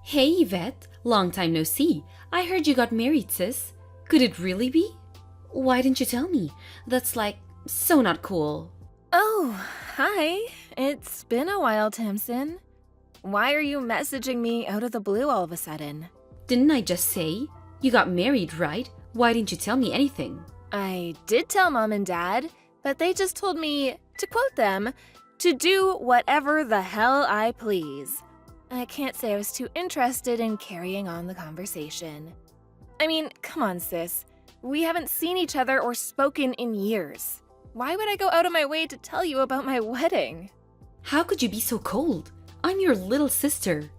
Hey Yvette, long time no see. I heard you got married, sis. Could it really be? Why didn't you tell me? That's like so not cool. Oh, hi. It's been a while, Tamsin. Why are you messaging me out of the blue all of a sudden? Didn't I just say? You got married, right? Why didn't you tell me anything? I did tell Mom and Dad, but they just told me, to quote them, to do whatever the hell I please. I can't say I was too interested in carrying on the conversation. I mean, come on, sis. We haven't seen each other or spoken in years. Why would I go out of my way to tell you about my wedding? How could you be so cold? I'm your little sister.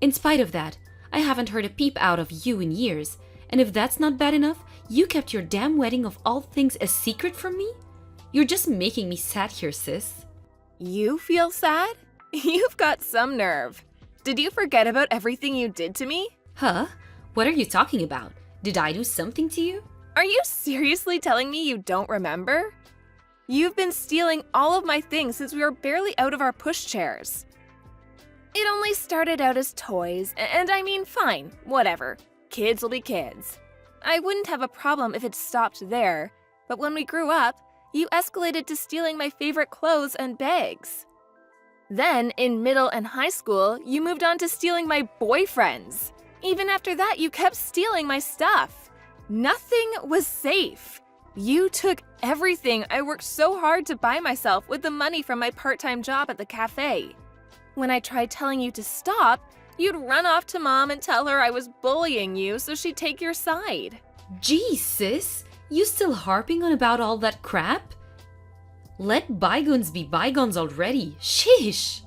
In spite of that, I haven't heard a peep out of you in years, and if that's not bad enough, you kept your damn wedding of all things a secret from me? You're just making me sad here, sis. You feel sad? You've got some nerve. Did you forget about everything you did to me? Huh? What are you talking about? Did I do something to you? Are you seriously telling me you don't remember? You've been stealing all of my things since we were barely out of our pushchairs. It only started out as toys, and I mean, fine, whatever. Kids will be kids. I wouldn't have a problem if it stopped there, but when we grew up, you escalated to stealing my favorite clothes and bags. Then, in middle and high school, you moved on to stealing my boyfriends. Even after that, you kept stealing my stuff. Nothing was safe. You took everything I worked so hard to buy myself with the money from my part-time job at the cafe. When I tried telling you to stop, you'd run off to Mom and tell her I was bullying you so she'd take your side. Gee, sis, you still harping on about all that crap? Let bygones be bygones already. Sheesh!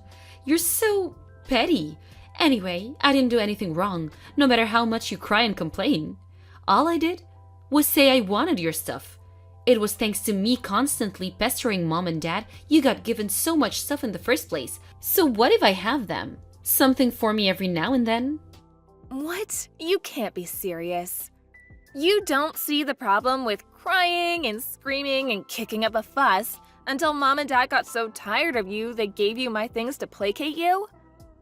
You're so petty. Anyway, I didn't do anything wrong, no matter how much you cry and complain. All I did was say I wanted your stuff. It was thanks to me constantly pestering Mom and Dad you got given so much stuff in the first place. So what if I have them? Something for me every now and then? What? You can't be serious. You don't see the problem with crying and screaming and kicking up a fuss until Mom and Dad got so tired of you they gave you my things to placate you?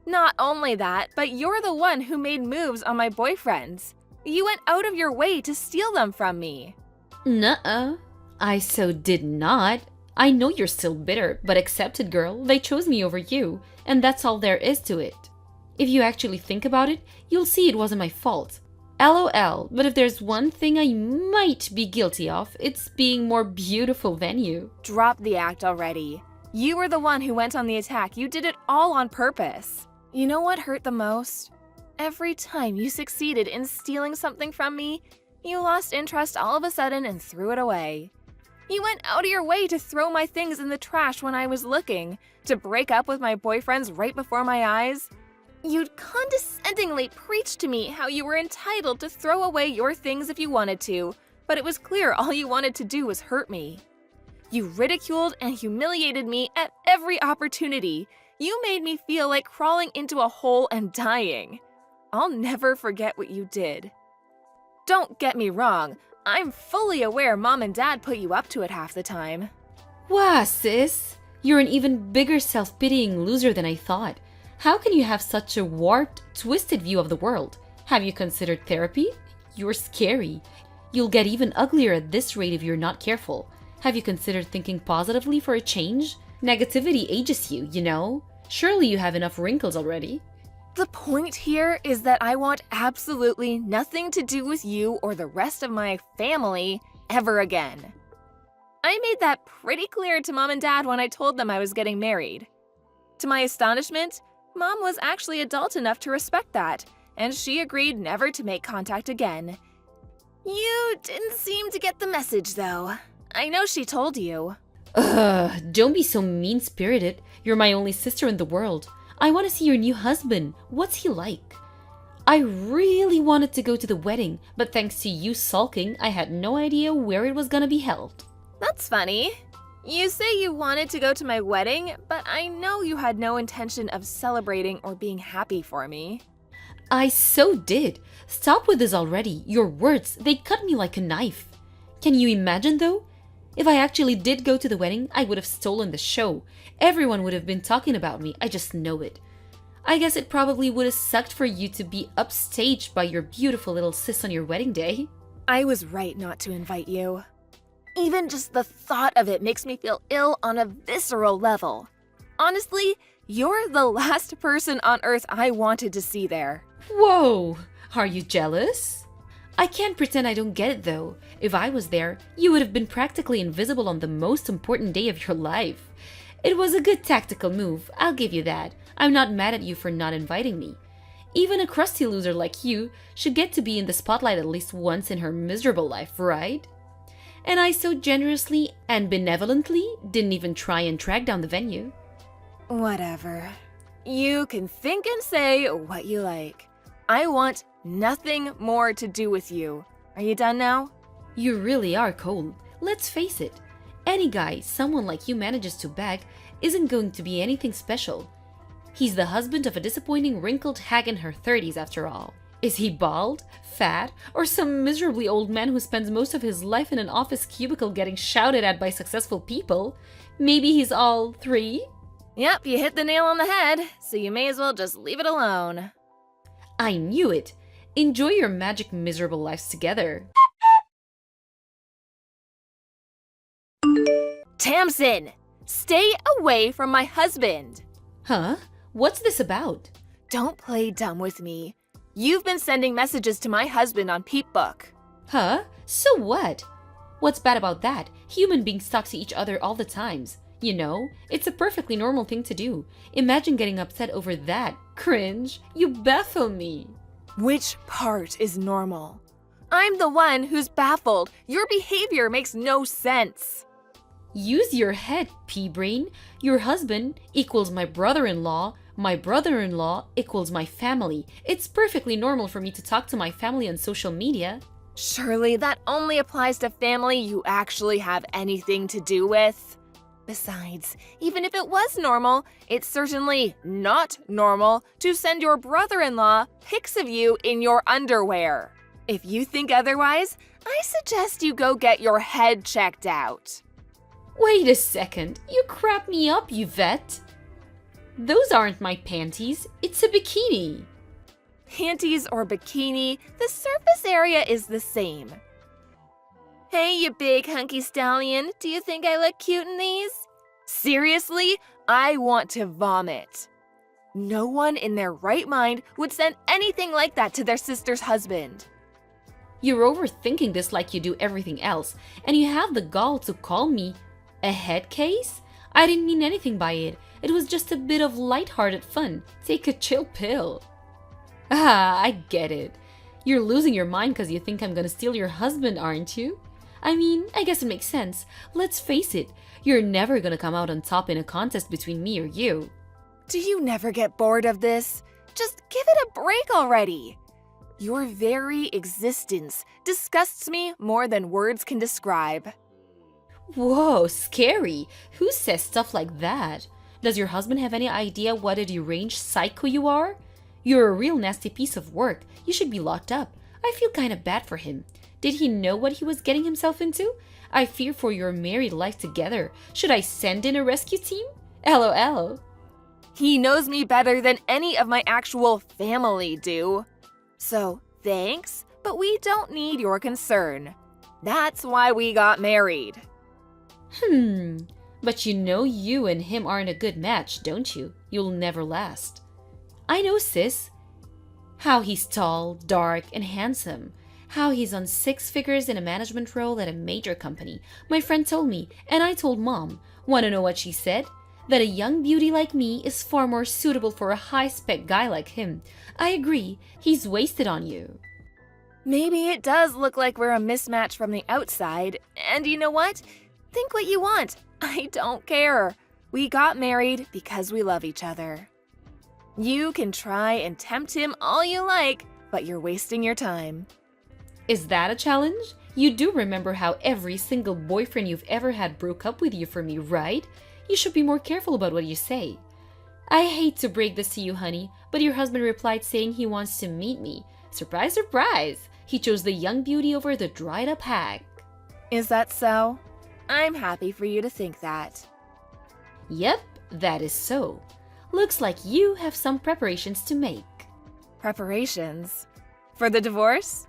Not only that, but you're the one who made moves on my boyfriends. You went out of your way to steal them from me. Nuh-uh. I so did not. I know you're still bitter, but accept it, girl. They chose me over you, and that's all there is to it. If you actually think about it, you'll see it wasn't my fault. LOL, but if there's one thing I might be guilty of, it's being more beautiful than you. Drop the act already. You were the one who went on the attack. You did it all on purpose. You know what hurt the most? Every time you succeeded in stealing something from me, you lost interest all of a sudden and threw it away. You went out of your way to throw my things in the trash when I was looking, to break up with my boyfriends right before my eyes. You'd condescendingly preach to me how you were entitled to throw away your things if you wanted to, but it was clear all you wanted to do was hurt me. You ridiculed and humiliated me at every opportunity. You made me feel like crawling into a hole and dying. I'll never forget what you did. Don't get me wrong, I'm fully aware Mom and Dad put you up to it half the time. Wow, sis. You're an even bigger self-pitying loser than I thought. How can you have such a warped, twisted view of the world? Have you considered therapy? You're scary. You'll get even uglier at this rate if you're not careful. Have you considered thinking positively for a change? Negativity ages you, you know? Surely you have enough wrinkles already. The point here is that I want absolutely nothing to do with you or the rest of my family ever again. I made that pretty clear to Mom and Dad when I told them I was getting married. To my astonishment, Mom was actually adult enough to respect that, and she agreed never to make contact again. You didn't seem to get the message, though. I know she told you. Ugh, don't be so mean-spirited. You're my only sister in the world. I want to see your new husband. What's he like? I really wanted to go to the wedding, but thanks to you sulking, I had no idea where it was gonna be held. That's funny. You say you wanted to go to my wedding, but I know you had no intention of celebrating or being happy for me. I so did. Stop with this already. Your words, they cut me like a knife. Can you imagine though? If I actually did go to the wedding, I would have stolen the show. Everyone would have been talking about me. I just know it. I guess it probably would have sucked for you to be upstaged by your beautiful little sis on your wedding day. I was right not to invite you. Even just the thought of it makes me feel ill on a visceral level. Honestly, you're the last person on Earth I wanted to see there. Whoa! Are you jealous? I can't pretend I don't get it though. If I was there, you would have been practically invisible on the most important day of your life. It was a good tactical move, I'll give you that. I'm not mad at you for not inviting me. Even a crusty loser like you should get to be in the spotlight at least once in her miserable life, right? And I so generously and benevolently didn't even try and track down the venue. Whatever. You can think and say what you like. I want nothing more to do with you. Are you done now? You really are cold. Let's face it. Any guy someone like you manages to bag isn't going to be anything special. He's the husband of a disappointing wrinkled hag in her 30s after all. Is he bald, fat, or some miserably old man who spends most of his life in an office cubicle getting shouted at by successful people? Maybe he's all three? Yep, you hit the nail on the head, so you may as well just leave it alone. I knew it. Enjoy your magic miserable lives together. Tamsin! Stay away from my husband! Huh? What's this about? Don't play dumb with me. You've been sending messages to my husband on Peepbook. Huh? So what? What's bad about that? Human beings talk to each other all the times. You know, it's a perfectly normal thing to do. Imagine getting upset over that. Cringe. You baffle me. Which part is normal? I'm the one who's baffled. Your behavior makes no sense. Use your head, pea-brain. Your husband equals my brother-in-law. My brother-in-law equals my family. It's perfectly normal for me to talk to my family on social media. Surely that only applies to family you actually have anything to do with. Besides, even if it was normal, it's certainly not normal to send your brother-in-law pics of you in your underwear. If you think otherwise, I suggest you go get your head checked out. Wait a second. You crap me up, you vet. Those aren't my panties. It's a bikini. Panties or bikini, the surface area is the same. Hey, you big hunky stallion, do you think I look cute in these? Seriously, I want to vomit. No one in their right mind would send anything like that to their sister's husband. You're overthinking this like you do everything else, and you have the gall to call me a head case? I didn't mean anything by it. It was just a bit of lighthearted fun. Take a chill pill. Ah, I get it. You're losing your mind because you think I'm gonna steal your husband, aren't you? I mean, I guess it makes sense. Let's face it, you're never gonna come out on top in a contest between me or you. Do you never get bored of this? Just give it a break already. Your very existence disgusts me more than words can describe. Whoa, scary. Who says stuff like that? Does your husband have any idea what a deranged psycho you are? You're a real nasty piece of work. You should be locked up. I feel kind of bad for him. Did he know what he was getting himself into? I fear for your married life together. Should I send in a rescue team? LOL. He knows me better than any of my actual family do. So, thanks, but we don't need your concern. That's why we got married. But you know you and him aren't a good match, don't you? You'll never last. I know, sis. How he's tall, dark, and handsome. How he's on 6 figures in a management role at a major company. My friend told me, and I told Mom. Wanna know what she said? That a young beauty like me is far more suitable for a high-spec guy like him. I agree, he's wasted on you. Maybe it does look like we're a mismatch from the outside, and you know what? Think what you want. I don't care. We got married because we love each other. You can try and tempt him all you like, but you're wasting your time. Is that a challenge? You do remember how every single boyfriend you've ever had broke up with you for me, right? You should be more careful about what you say. I hate to break this to you, honey, but your husband replied saying he wants to meet me. Surprise, surprise! He chose the young beauty over the dried-up hag. Is that so? I'm happy for you to think that. Yep, that is so. Looks like you have some preparations to make. Preparations? For the divorce?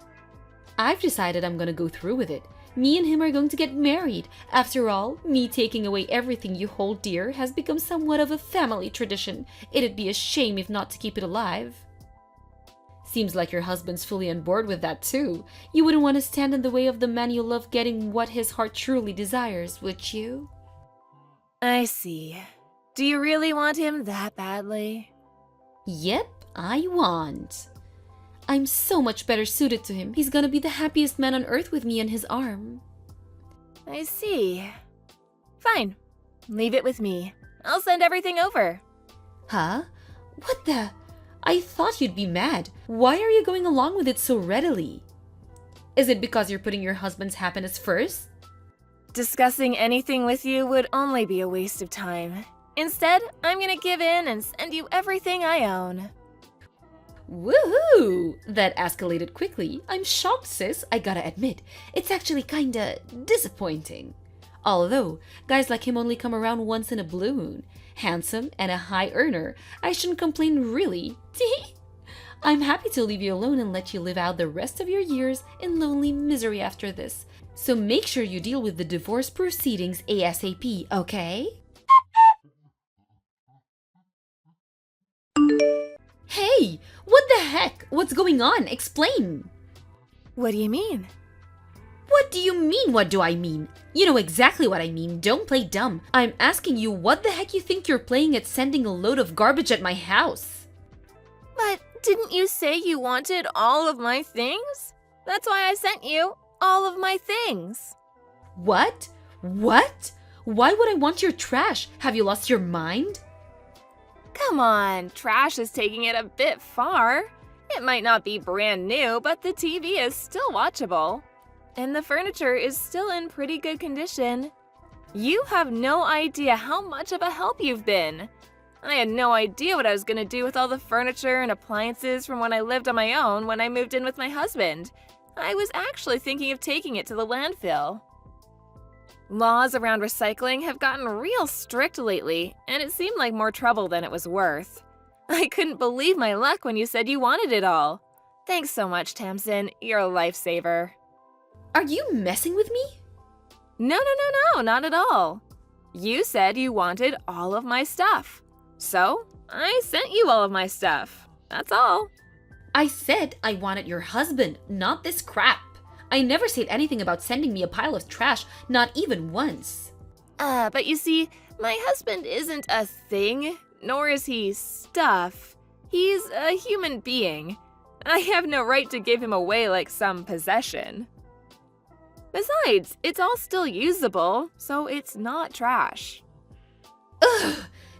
I've decided I'm gonna go through with it. Me and him are going to get married. After all, me taking away everything you hold dear has become somewhat of a family tradition. It'd be a shame if not to keep it alive. Seems like your husband's fully on board with that too. You wouldn't want to stand in the way of the man you love getting what his heart truly desires, would you? I see. Do you really want him that badly? Yep, I want. I'm so much better suited to him. He's gonna be the happiest man on earth with me in his arm. I see. Fine. Leave it with me. I'll send everything over. Huh? What the? I thought you'd be mad. Why are you going along with it so readily? Is it because you're putting your husband's happiness first? Discussing anything with you would only be a waste of time. Instead, I'm gonna give in and send you everything I own. Woohoo! That escalated quickly. I'm shocked, sis, I gotta admit. It's actually kinda disappointing. Although, guys like him only come around once in a blue moon. Handsome and a high earner. I shouldn't complain, really. I'm happy to leave you alone and let you live out the rest of your years in lonely misery after this. So make sure you deal with the divorce proceedings ASAP, okay? Hey! What the heck? What's going on? Explain! What do you mean? What do you mean, what do I mean? You know exactly what I mean, don't play dumb. I'm asking you what the heck you think you're playing at sending a load of garbage at my house? But didn't you say you wanted all of my things? That's why I sent you all of my things. What? What? Why would I want your trash? Have you lost your mind? Come on, trash is taking it a bit far. It might not be brand new, but the TV is still watchable. And the furniture is still in pretty good condition. You have no idea how much of a help you've been. I had no idea what I was gonna do with all the furniture and appliances from when I lived on my own when I moved in with my husband. I was actually thinking of taking it to the landfill. Laws around recycling have gotten real strict lately, and it seemed like more trouble than it was worth. I couldn't believe my luck when you said you wanted it all. Thanks so much, Tamsin. You're a lifesaver. Are you messing with me? No, not at all. You said you wanted all of my stuff. So, I sent you all of my stuff. That's all. I said I wanted your husband, not this crap. I never said anything about sending me a pile of trash, not even once. But you see, my husband isn't a thing, nor is he stuff. He's a human being. I have no right to give him away like some possession. Besides, it's all still usable, so it's not trash. Ugh!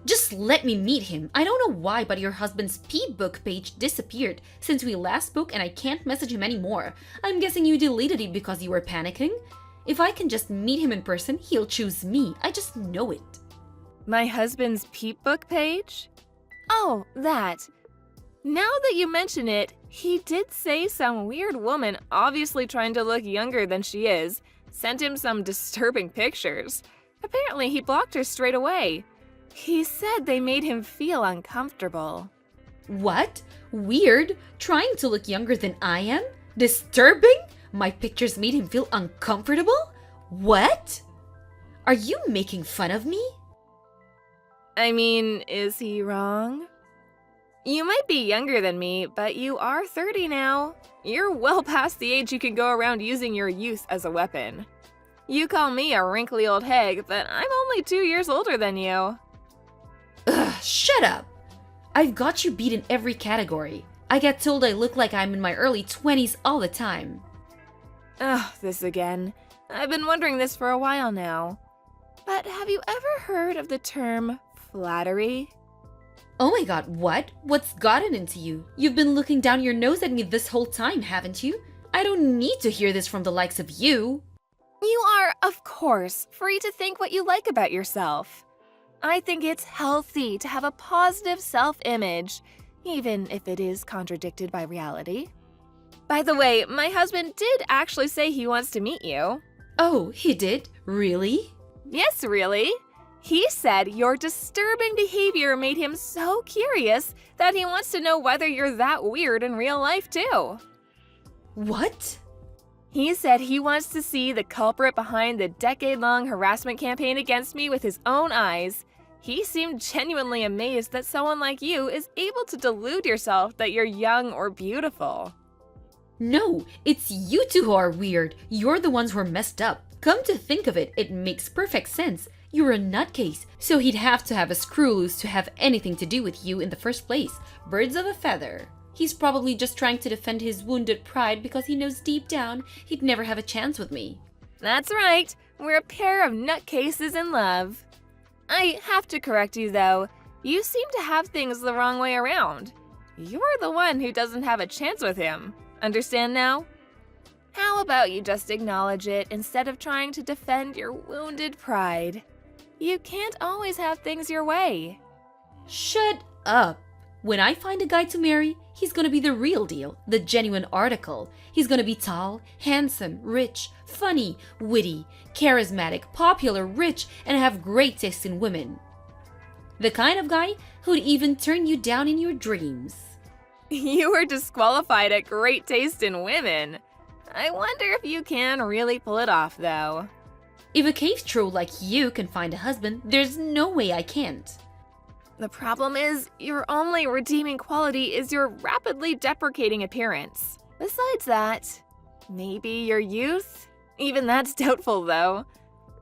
Just let me meet him. I don't know why, but your husband's P-book page disappeared since we last spoke and I can't message him anymore. I'm guessing you deleted it because you were panicking? If I can just meet him in person, he'll choose me. I just know it. My husband's Peep-book page? Oh, that. Now that you mention it, he did say some weird woman, obviously trying to look younger than she is, sent him some disturbing pictures. Apparently, he blocked her straight away. He said they made him feel uncomfortable. What? Weird? Trying to look younger than I am? Disturbing? My pictures made him feel uncomfortable? What? Are you making fun of me? I mean, is he wrong? You might be younger than me, but you are 30 now. You're well past the age you can go around using your youth as a weapon. You call me a wrinkly old hag, but I'm only 2 years older than you. Ugh, shut up! I've got you beat in every category. I get told I look like I'm in my early 20s all the time. Ugh, this again. I've been wondering this for a while now. But have you ever heard of the term flattery? Oh my god, what? What's gotten into you? You've been looking down your nose at me this whole time, haven't you? I don't need to hear this from the likes of you. You are, of course, free to think what you like about yourself. I think it's healthy to have a positive self-image, even if it is contradicted by reality. By the way, my husband did actually say he wants to meet you. Oh, he did? Really? Yes, really. He said your disturbing behavior made him so curious that he wants to know whether you're that weird in real life too. What? He said he wants to see the culprit behind the decade-long harassment campaign against me with his own eyes. He seemed genuinely amazed that someone like you is able to delude yourself that you're young or beautiful. No, it's you two who are weird. You're the ones who are messed up. Come to think of it, it makes perfect sense. You're a nutcase, so he'd have to have a screw loose to have anything to do with you in the first place. Birds of a feather. He's probably just trying to defend his wounded pride because he knows deep down he'd never have a chance with me. That's right, we're a pair of nutcases in love. I have to correct you though, you seem to have things the wrong way around. You're the one who doesn't have a chance with him. Understand now? How about you just acknowledge it instead of trying to defend your wounded pride? You can't always have things your way. Shut up. When I find a guy to marry, he's gonna be the real deal, the genuine article. He's gonna be tall, handsome, rich, funny, witty, charismatic, popular, rich, and have great taste in women. The kind of guy who'd even turn you down in your dreams. You were disqualified at great taste in women. I wonder if you can really pull it off, though. If a cave troll like you can find a husband, there's no way I can't. The problem is, your only redeeming quality is your rapidly deprecating appearance. Besides that, maybe your youth? Even that's doubtful, though.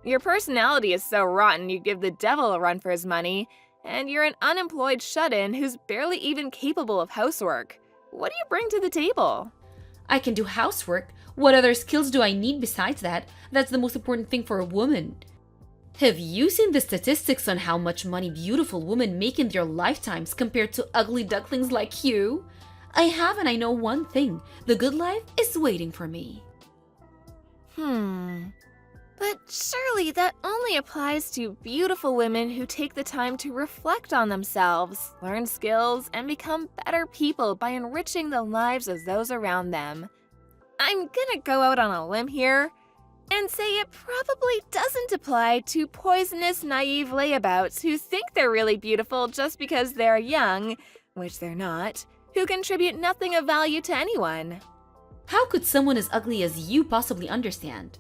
Your personality is so rotten you'd give the devil a run for his money, and you're an unemployed shut-in who's barely even capable of housework. What do you bring to the table? I can do housework. What other skills do I need besides that? That's the most important thing for a woman. Have you seen the statistics on how much money beautiful women make in their lifetimes compared to ugly ducklings like you? I have, and I know one thing. The good life is waiting for me. But surely that only applies to beautiful women who take the time to reflect on themselves, learn skills, and become better people by enriching the lives of those around them. I'm gonna go out on a limb here and say it probably doesn't apply to poisonous, naive layabouts who think they're really beautiful just because they're young, which they're not, who contribute nothing of value to anyone. How could someone as ugly as you possibly understand?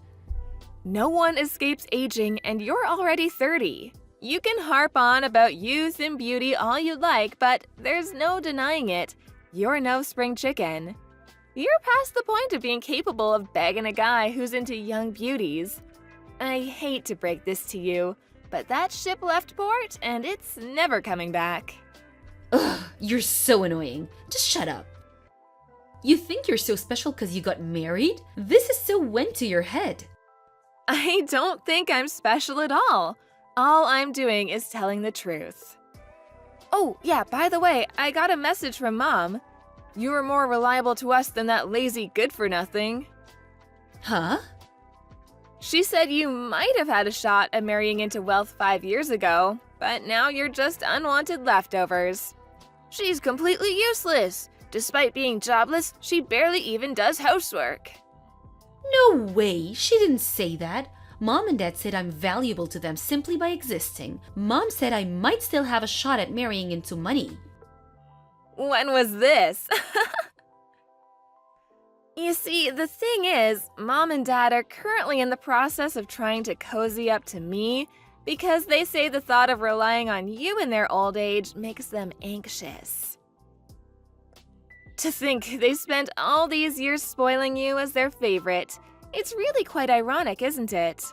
No one escapes aging, and you're already 30. You can harp on about youth and beauty all you like, but there's no denying it. You're no spring chicken. You're past the point of being capable of begging a guy who's into young beauties. I hate to break this to you, but that ship left port, and it's never coming back. Ugh, you're so annoying. Just shut up. You think you're so special because you got married? This is so went to your head. I don't think I'm special at all. All I'm doing is telling the truth. Oh, yeah, by the way, I got a message from Mom. You were more reliable to us than that lazy good-for-nothing. Huh? She said you might have had a shot at marrying into wealth 5 years ago, but now you're just unwanted leftovers. She's completely useless. Despite being jobless, she barely even does housework. No way, she didn't say that. Mom and Dad said I'm valuable to them simply by existing. Mom said I might still have a shot at marrying into money. When was this? You see, the thing is, Mom and Dad are currently in the process of trying to cozy up to me because they say the thought of relying on you in their old age makes them anxious. To think they spent all these years spoiling you as their favorite. It's really quite ironic, isn't it?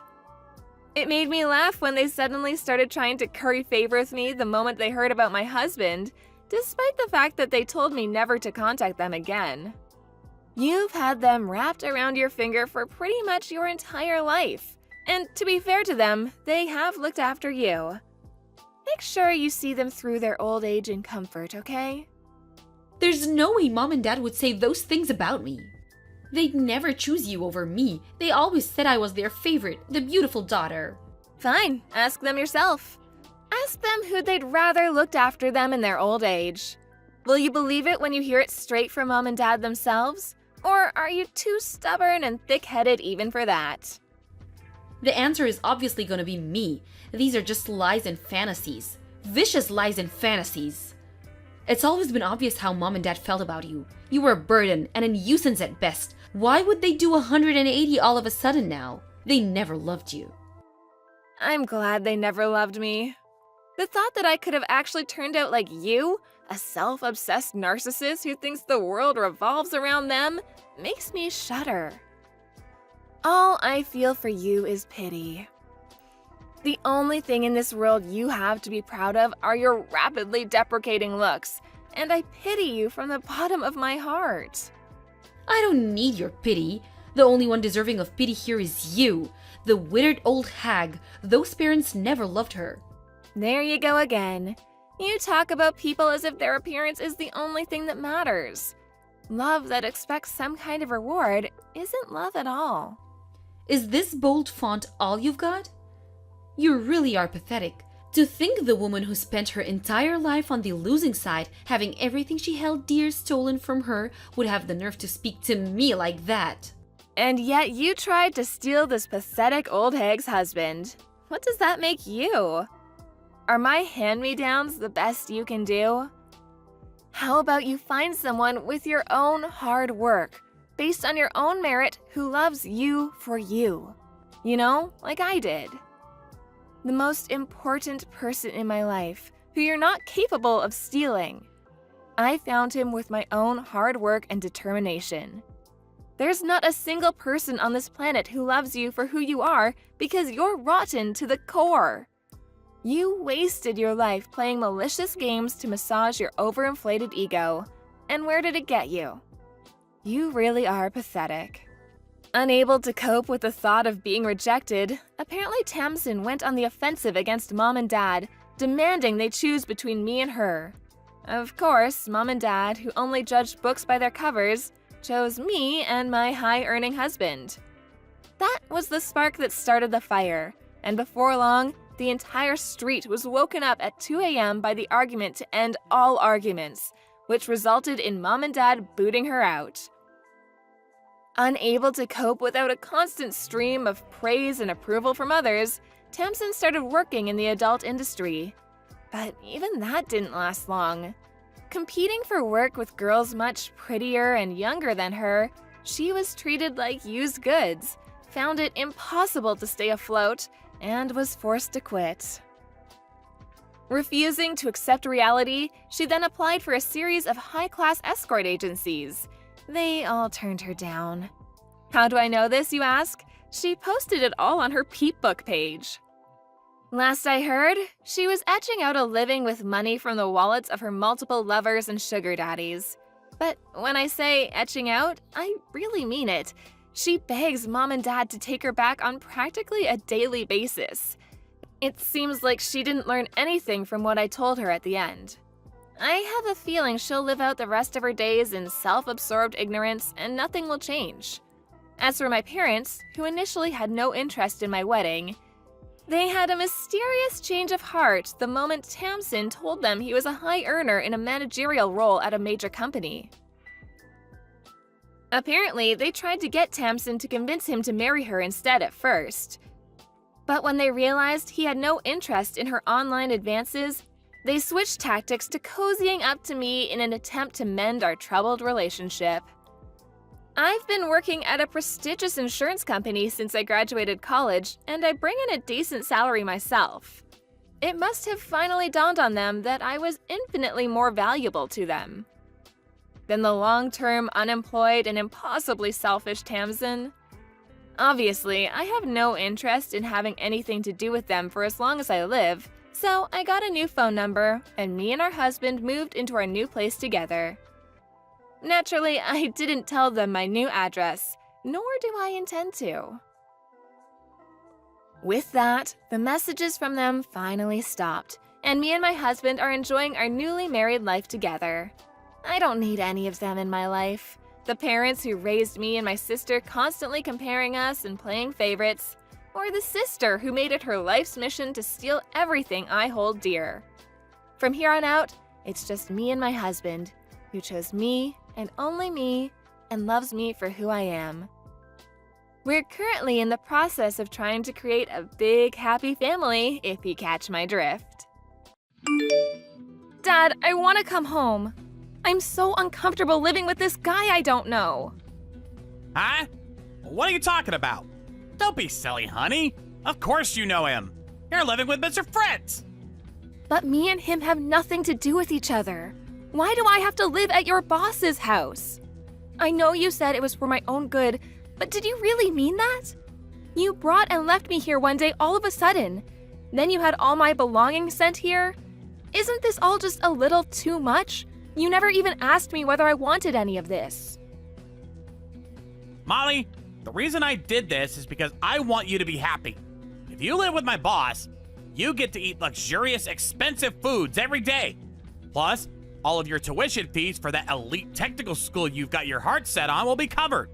It made me laugh when they suddenly started trying to curry favor with me the moment they heard about my husband, despite the fact that they told me never to contact them again. You've had them wrapped around your finger for pretty much your entire life. And to be fair to them, they have looked after you. Make sure you see them through their old age in comfort, okay? There's no way Mom and Dad would say those things about me. They'd never choose you over me. They always said I was their favorite, the beautiful daughter. Fine, ask them yourself. Ask them who they'd rather looked after them in their old age. Will you believe it when you hear it straight from Mom and Dad themselves? Or are you too stubborn and thick-headed even for that? The answer is obviously gonna be me. These are just lies and fantasies. Vicious lies and fantasies. It's always been obvious how mom and dad felt about you. You were a burden and a nuisance at best. Why would they do 180 all of a sudden now? They never loved you. I'm glad they never loved me. The thought that I could have actually turned out like you, a self-obsessed narcissist who thinks the world revolves around them, makes me shudder. All I feel for you is pity. The only thing in this world you have to be proud of are your rapidly deprecating looks, and I pity you from the bottom of my heart. I don't need your pity. The only one deserving of pity here is you, the withered old hag. Those parents never loved her. There you go again. You talk about people as if their appearance is the only thing that matters. Love that expects some kind of reward isn't love at all. Is this bold font all you've got? You really are pathetic. To think the woman who spent her entire life on the losing side, having everything she held dear stolen from her, would have the nerve to speak to me like that. And yet you tried to steal this pathetic old hag's husband. What does that make you? Are my hand-me-downs the best you can do? How about you find someone with your own hard work, based on your own merit, who loves you for you? You know, like I did. The most important person in my life, who you're not capable of stealing. I found him with my own hard work and determination. There's not a single person on this planet who loves you for who you are because you're rotten to the core. You wasted your life playing malicious games to massage your overinflated ego. And where did it get you? You really are pathetic. Unable to cope with the thought of being rejected, apparently Tamsin went on the offensive against mom and dad, demanding they choose between me and her. Of course, mom and dad, who only judged books by their covers, chose me and my high-earning husband. That was the spark that started the fire, and before long, the entire street was woken up at 2 a.m. by the argument to end all arguments, which resulted in mom and dad booting her out. Unable to cope without a constant stream of praise and approval from others, Tamsin started working in the adult industry. But even that didn't last long. Competing for work with girls much prettier and younger than her, she was treated like used goods, found it impossible to stay afloat, and was forced to quit. Refusing to accept reality, she then applied for a series of high-class escort agencies. They all turned her down. How do I know this, you ask? She posted it all on her Peep Book page. Last I heard, she was etching out a living with money from the wallets of her multiple lovers and sugar daddies. But when I say etching out, I really mean it. She begs mom and dad to take her back on practically a daily basis. It seems like she didn't learn anything from what I told her at the end. I have a feeling she'll live out the rest of her days in self-absorbed ignorance and nothing will change. As for my parents, who initially had no interest in my wedding, they had a mysterious change of heart the moment Tamsin told them he was a high earner in a managerial role at a major company. Apparently, they tried to get Tamsin to convince him to marry her instead at first. But when they realized he had no interest in her online advances, they switched tactics to cozying up to me in an attempt to mend our troubled relationship. I've been working at a prestigious insurance company since I graduated college, and I bring in a decent salary myself. It must have finally dawned on them that I was infinitely more valuable to them than the long-term unemployed and impossibly selfish Tamsin. Obviously, I have no interest in having anything to do with them for as long as I live, so I got a new phone number, and me and our husband moved into our new place together. Naturally, I didn't tell them my new address, nor do I intend to. With that, the messages from them finally stopped, and me and my husband are enjoying our newly married life together. I don't need any of them in my life. The parents who raised me and my sister constantly comparing us and playing favorites, or the sister who made it her life's mission to steal everything I hold dear. From here on out, it's just me and my husband, who chose me and only me and loves me for who I am. We're currently in the process of trying to create a big, happy family, if you catch my drift. Dad, I want to come home. I'm so uncomfortable living with this guy I don't know. Huh? What are you talking about? Don't be silly, honey. Of course you know him. You're living with Mr. Fritz. But me and him have nothing to do with each other. Why do I have to live at your boss's house? I know you said it was for my own good, but did you really mean that? You brought and left me here one day all of a sudden. Then you had all my belongings sent here. Isn't this all just a little too much? You never even asked me whether I wanted any of this. Molly, the reason I did this is because I want you to be happy. If you live with my boss, you get to eat luxurious, expensive foods every day. Plus, all of your tuition fees for that elite technical school you've got your heart set on will be covered.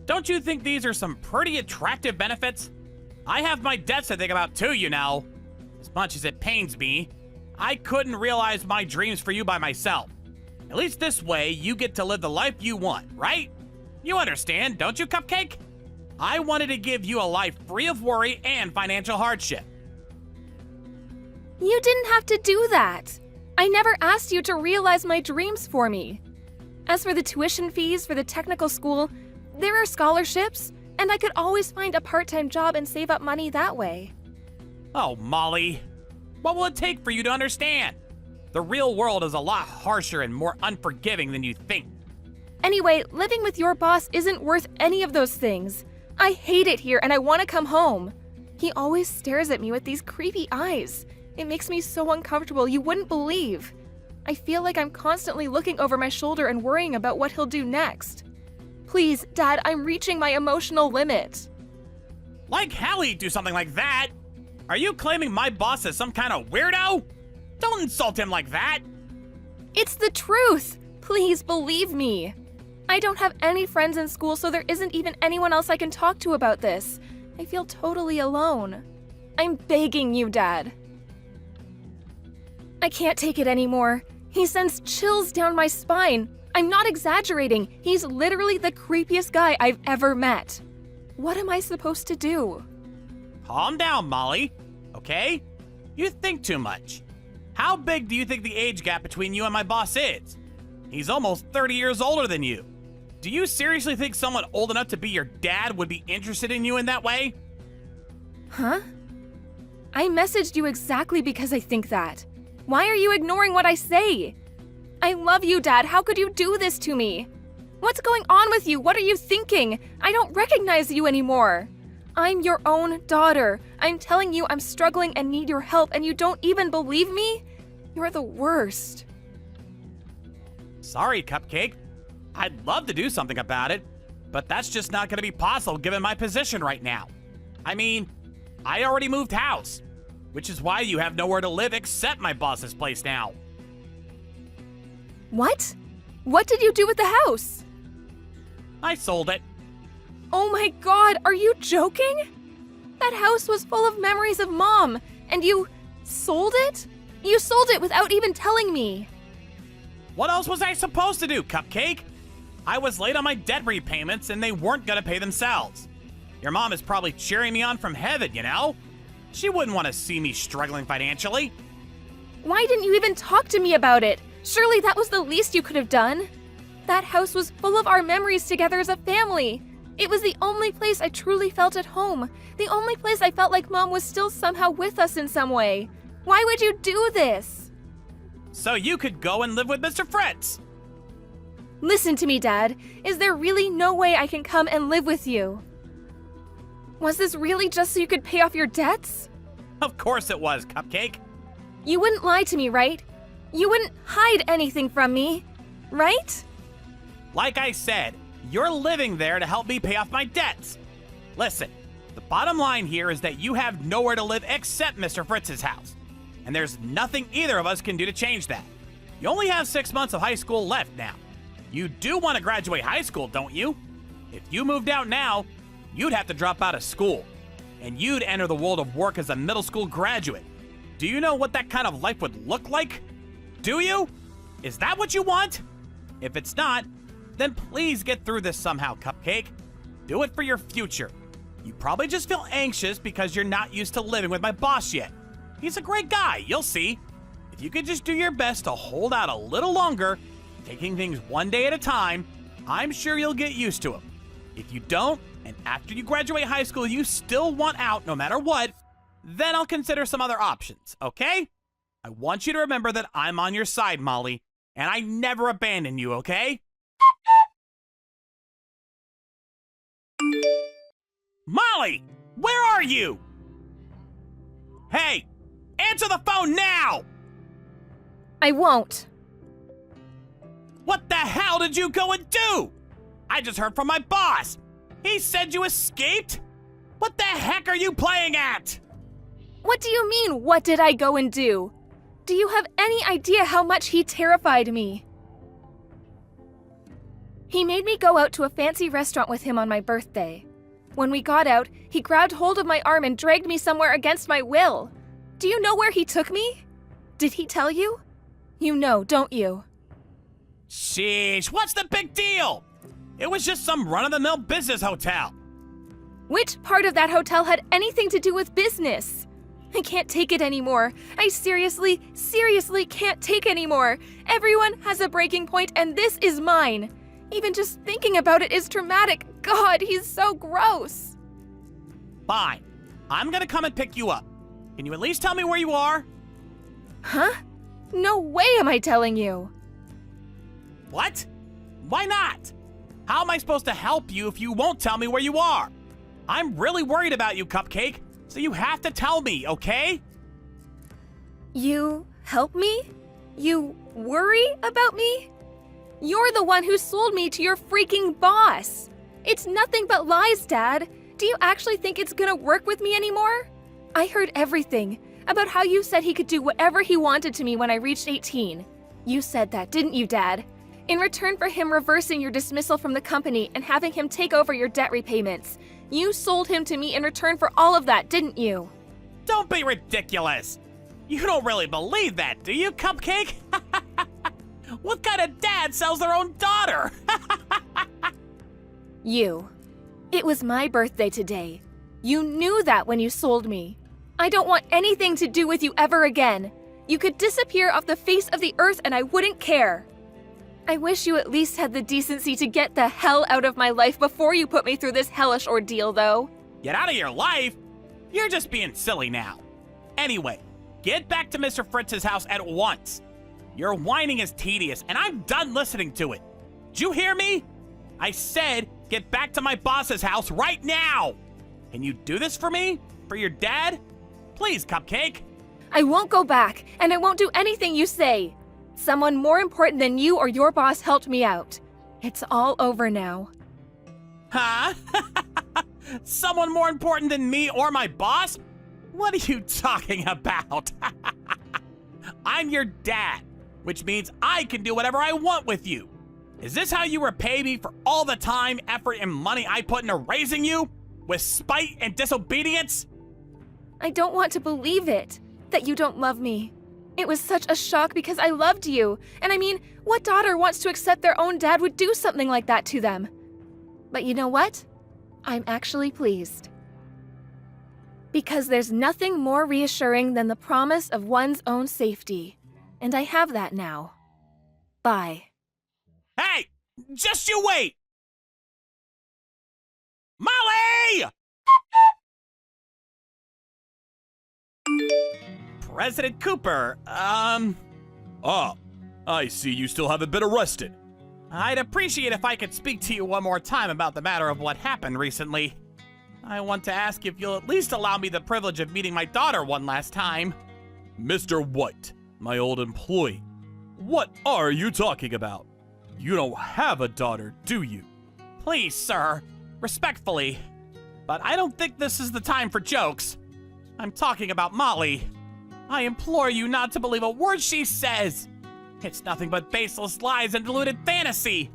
Don't you think these are some pretty attractive benefits? I have my debts to think about too, you know. As much as it pains me, I couldn't realize my dreams for you by myself. At least this way, you get to live the life you want, right? You understand, don't you, Cupcake? I wanted to give you a life free of worry and financial hardship. You didn't have to do that. I never asked you to realize my dreams for me. As for the tuition fees for the technical school, there are scholarships, and I could always find a part-time job and save up money that way. Oh, Molly. What will it take for you to understand? The real world is a lot harsher and more unforgiving than you think. Anyway, living with your boss isn't worth any of those things. I hate it here and I want to come home. He always stares at me with these creepy eyes. It makes me so uncomfortable you wouldn't believe. I feel like I'm constantly looking over my shoulder and worrying about what he'll do next. Please, Dad, I'm reaching my emotional limit. Like hell he'd do something like that. Are you claiming my boss is some kind of weirdo? Don't insult him like that. It's the truth. Please believe me. I don't have any friends in school, so there isn't even anyone else I can talk to about this. I feel totally alone. I'm begging you, Dad. I can't take it anymore. He sends chills down my spine. I'm not exaggerating. He's literally the creepiest guy I've ever met. What am I supposed to do? Calm down, Molly. Okay? You think too much. How big do you think the age gap between you and my boss is? He's almost 30 years older than you. Do you seriously think someone old enough to be your dad would be interested in you in that way? Huh? I messaged you exactly because I think that. Why are you ignoring what I say? I love you, Dad. How could you do this to me? What's going on with you? What are you thinking? I don't recognize you anymore. I'm your own daughter. I'm telling you I'm struggling and need your help, and you don't even believe me? You're the worst. Sorry, Cupcake. I'd love to do something about it, but that's just not going to be possible given my position right now. I mean, I already moved house, which is why you have nowhere to live except my boss's place now. What? What did you do with the house? I sold it. Oh my God, are you joking? That house was full of memories of Mom, and you sold it? You sold it without even telling me. What else was I supposed to do, Cupcake? I was late on my debt repayments and they weren't gonna pay themselves. Your mom is probably cheering me on from heaven, you know? She wouldn't want to see me struggling financially. Why didn't you even talk to me about it? Surely that was the least you could have done. That house was full of our memories together as a family. It was the only place I truly felt at home. The only place I felt like Mom was still somehow with us in some way. Why would you do this? So you could go and live with Mr. Fritz. Listen to me, Dad. Is there really no way I can come and live with you? Was this really just so you could pay off your debts? Of course it was, Cupcake. You wouldn't lie to me, right? You wouldn't hide anything from me, right? Like I said, you're living there to help me pay off my debts. Listen, the bottom line here is that you have nowhere to live except Mr. Fritz's house. And there's nothing either of us can do to change that. You only have 6 months of high school left now. You do want to graduate high school, don't you? If you moved out now, you'd have to drop out of school. And you'd enter the world of work as a middle school graduate. Do you know what that kind of life would look like? Do you? Is that what you want? If it's not, then please get through this somehow, Cupcake. Do it for your future. You probably just feel anxious because you're not used to living with my boss yet. He's a great guy, you'll see. If you could just do your best to hold out a little longer, taking things one day at a time, I'm sure you'll get used to him. If you don't, and after you graduate high school you still want out no matter what, then I'll consider some other options, okay? I want you to remember that I'm on your side, Molly, and I never abandon you, okay? Molly, where are you? Hey, answer the phone now! I won't. What the hell did you go and do? I just heard from my boss. He said you escaped? What the heck are you playing at? What do you mean, what did I go and do? Do you have any idea how much he terrified me? He made me go out to a fancy restaurant with him on my birthday. When we got out, he grabbed hold of my arm and dragged me somewhere against my will. Do you know where he took me? Did he tell you? You know, don't you? Sheesh, what's the big deal? It was just some run-of-the-mill business hotel. Which part of that hotel had anything to do with business? I can't take it anymore. I seriously can't take anymore. Everyone has a breaking point and this is mine. Even just thinking about it is traumatic. God, he's so gross. Fine. I'm gonna come and pick you up. Can you at least tell me where you are? Huh? No way am I telling you. What? Why not? How am I supposed to help you if you won't tell me where you are? I'm really worried about you, Cupcake, so you have to tell me, okay? You help me? You worry about me? You're the one who sold me to your freaking boss. It's nothing but lies, Dad. Do you actually think it's gonna work with me anymore? I heard everything about how you said he could do whatever he wanted to me when I reached 18. You said that, didn't you, Dad? In return for him reversing your dismissal from the company and having him take over your debt repayments. You sold him to me in return for all of that, didn't you? Don't be ridiculous. You don't really believe that, do you, Cupcake? What kind of dad sells their own daughter? You. It was my birthday today. You knew that when you sold me. I don't want anything to do with you ever again. You could disappear off the face of the earth and I wouldn't care. I wish you at least had the decency to get the hell out of my life before you put me through this hellish ordeal, though. Get out of your life? You're just being silly now. Anyway, get back to Mr. Fritz's house at once. Your whining is tedious, and I'm done listening to it. Did you hear me? I said get back to my boss's house right now. Can you do this for me? For your dad? Please, Cupcake. I won't go back, and I won't do anything you say. Someone more important than you or your boss helped me out. It's all over now. Huh? Someone more important than me or my boss? What are you talking about? I'm your dad, which means I can do whatever I want with you. Is this how you repay me for all the time, effort, and money I put into raising you? With spite and disobedience? I don't want to believe it, that you don't love me. It was such a shock because I loved you. And I mean, what daughter wants to accept their own dad would do something like that to them? But you know what? I'm actually pleased. Because there's nothing more reassuring than the promise of one's own safety. And I have that now. Bye. Hey! Just you wait! Molly! President Cooper, Oh, I see you still haven't been arrested. I'd appreciate if I could speak to you one more time about the matter of what happened recently. I want to ask if you'll at least allow me the privilege of meeting my daughter one last time. Mr. White, my old employee, what are you talking about? You don't have a daughter, do you? Please, sir, respectfully, but I don't think this is the time for jokes. I'm talking about Molly. I implore you not to believe a word she says. It's nothing but baseless lies and deluded fantasy.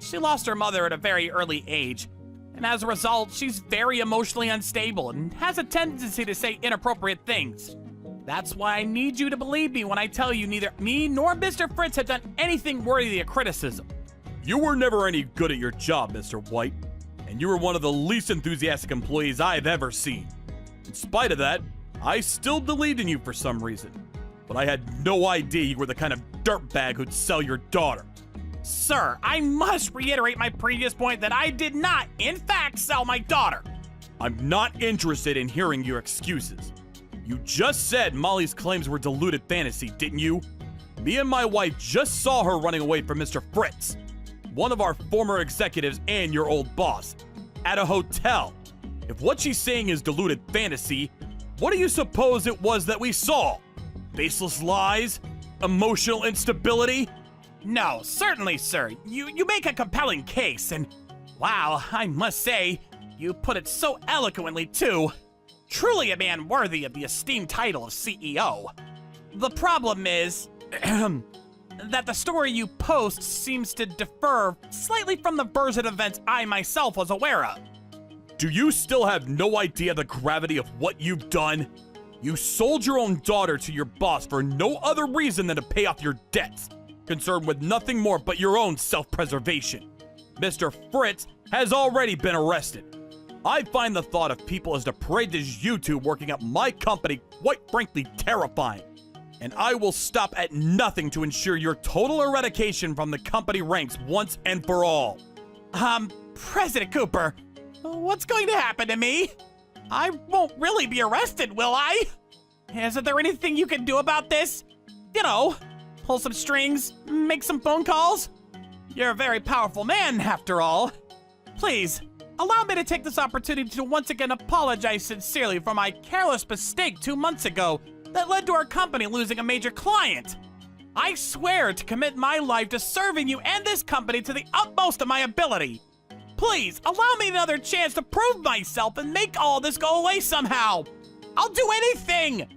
She lost her mother at a very early age, and as a result, she's very emotionally unstable and has a tendency to say inappropriate things. That's why I need you to believe me when I tell you neither me nor Mr. Fritz have done anything worthy of criticism. You were never any good at your job, Mr. White, and you were one of the least enthusiastic employees I've ever seen. In spite of that, I still believed in you for some reason, but I had no idea you were the kind of dirtbag who'd sell your daughter. Sir, I must reiterate my previous point that I did not, in fact, sell my daughter. I'm not interested in hearing your excuses. You just said Molly's claims were deluded fantasy, didn't you? Me and my wife just saw her running away from Mr. Fritz, one of our former executives and your old boss, at a hotel. If what she's saying is deluded fantasy, what do you suppose it was that we saw? Baseless lies? Emotional instability? No, certainly, sir. You make a compelling case, and wow, I must say, you put it so eloquently, too. Truly a man worthy of the esteemed title of CEO. The problem is that the story you post seems to differ slightly from the version of events I myself was aware of. Do you still have no idea the gravity of what you've done? You sold your own daughter to your boss for no other reason than to pay off your debts, concerned with nothing more but your own self-preservation. Mr. Fritz has already been arrested. I find the thought of people as depraved as you two working at my company quite frankly terrifying, and I will stop at nothing to ensure your total eradication from the company ranks once and for all. President Cooper, what's going to happen to me? I won't really be arrested, will I? Isn't there anything you can do about this? You know, pull some strings, make some phone calls? You're a very powerful man, after all. Please, allow me to take this opportunity to once again apologize sincerely for my careless mistake 2 months ago that led to our company losing a major client. I swear to commit my life to serving you and this company to the utmost of my ability. Please, allow me another chance to prove myself and make all this go away somehow. I'll do anything.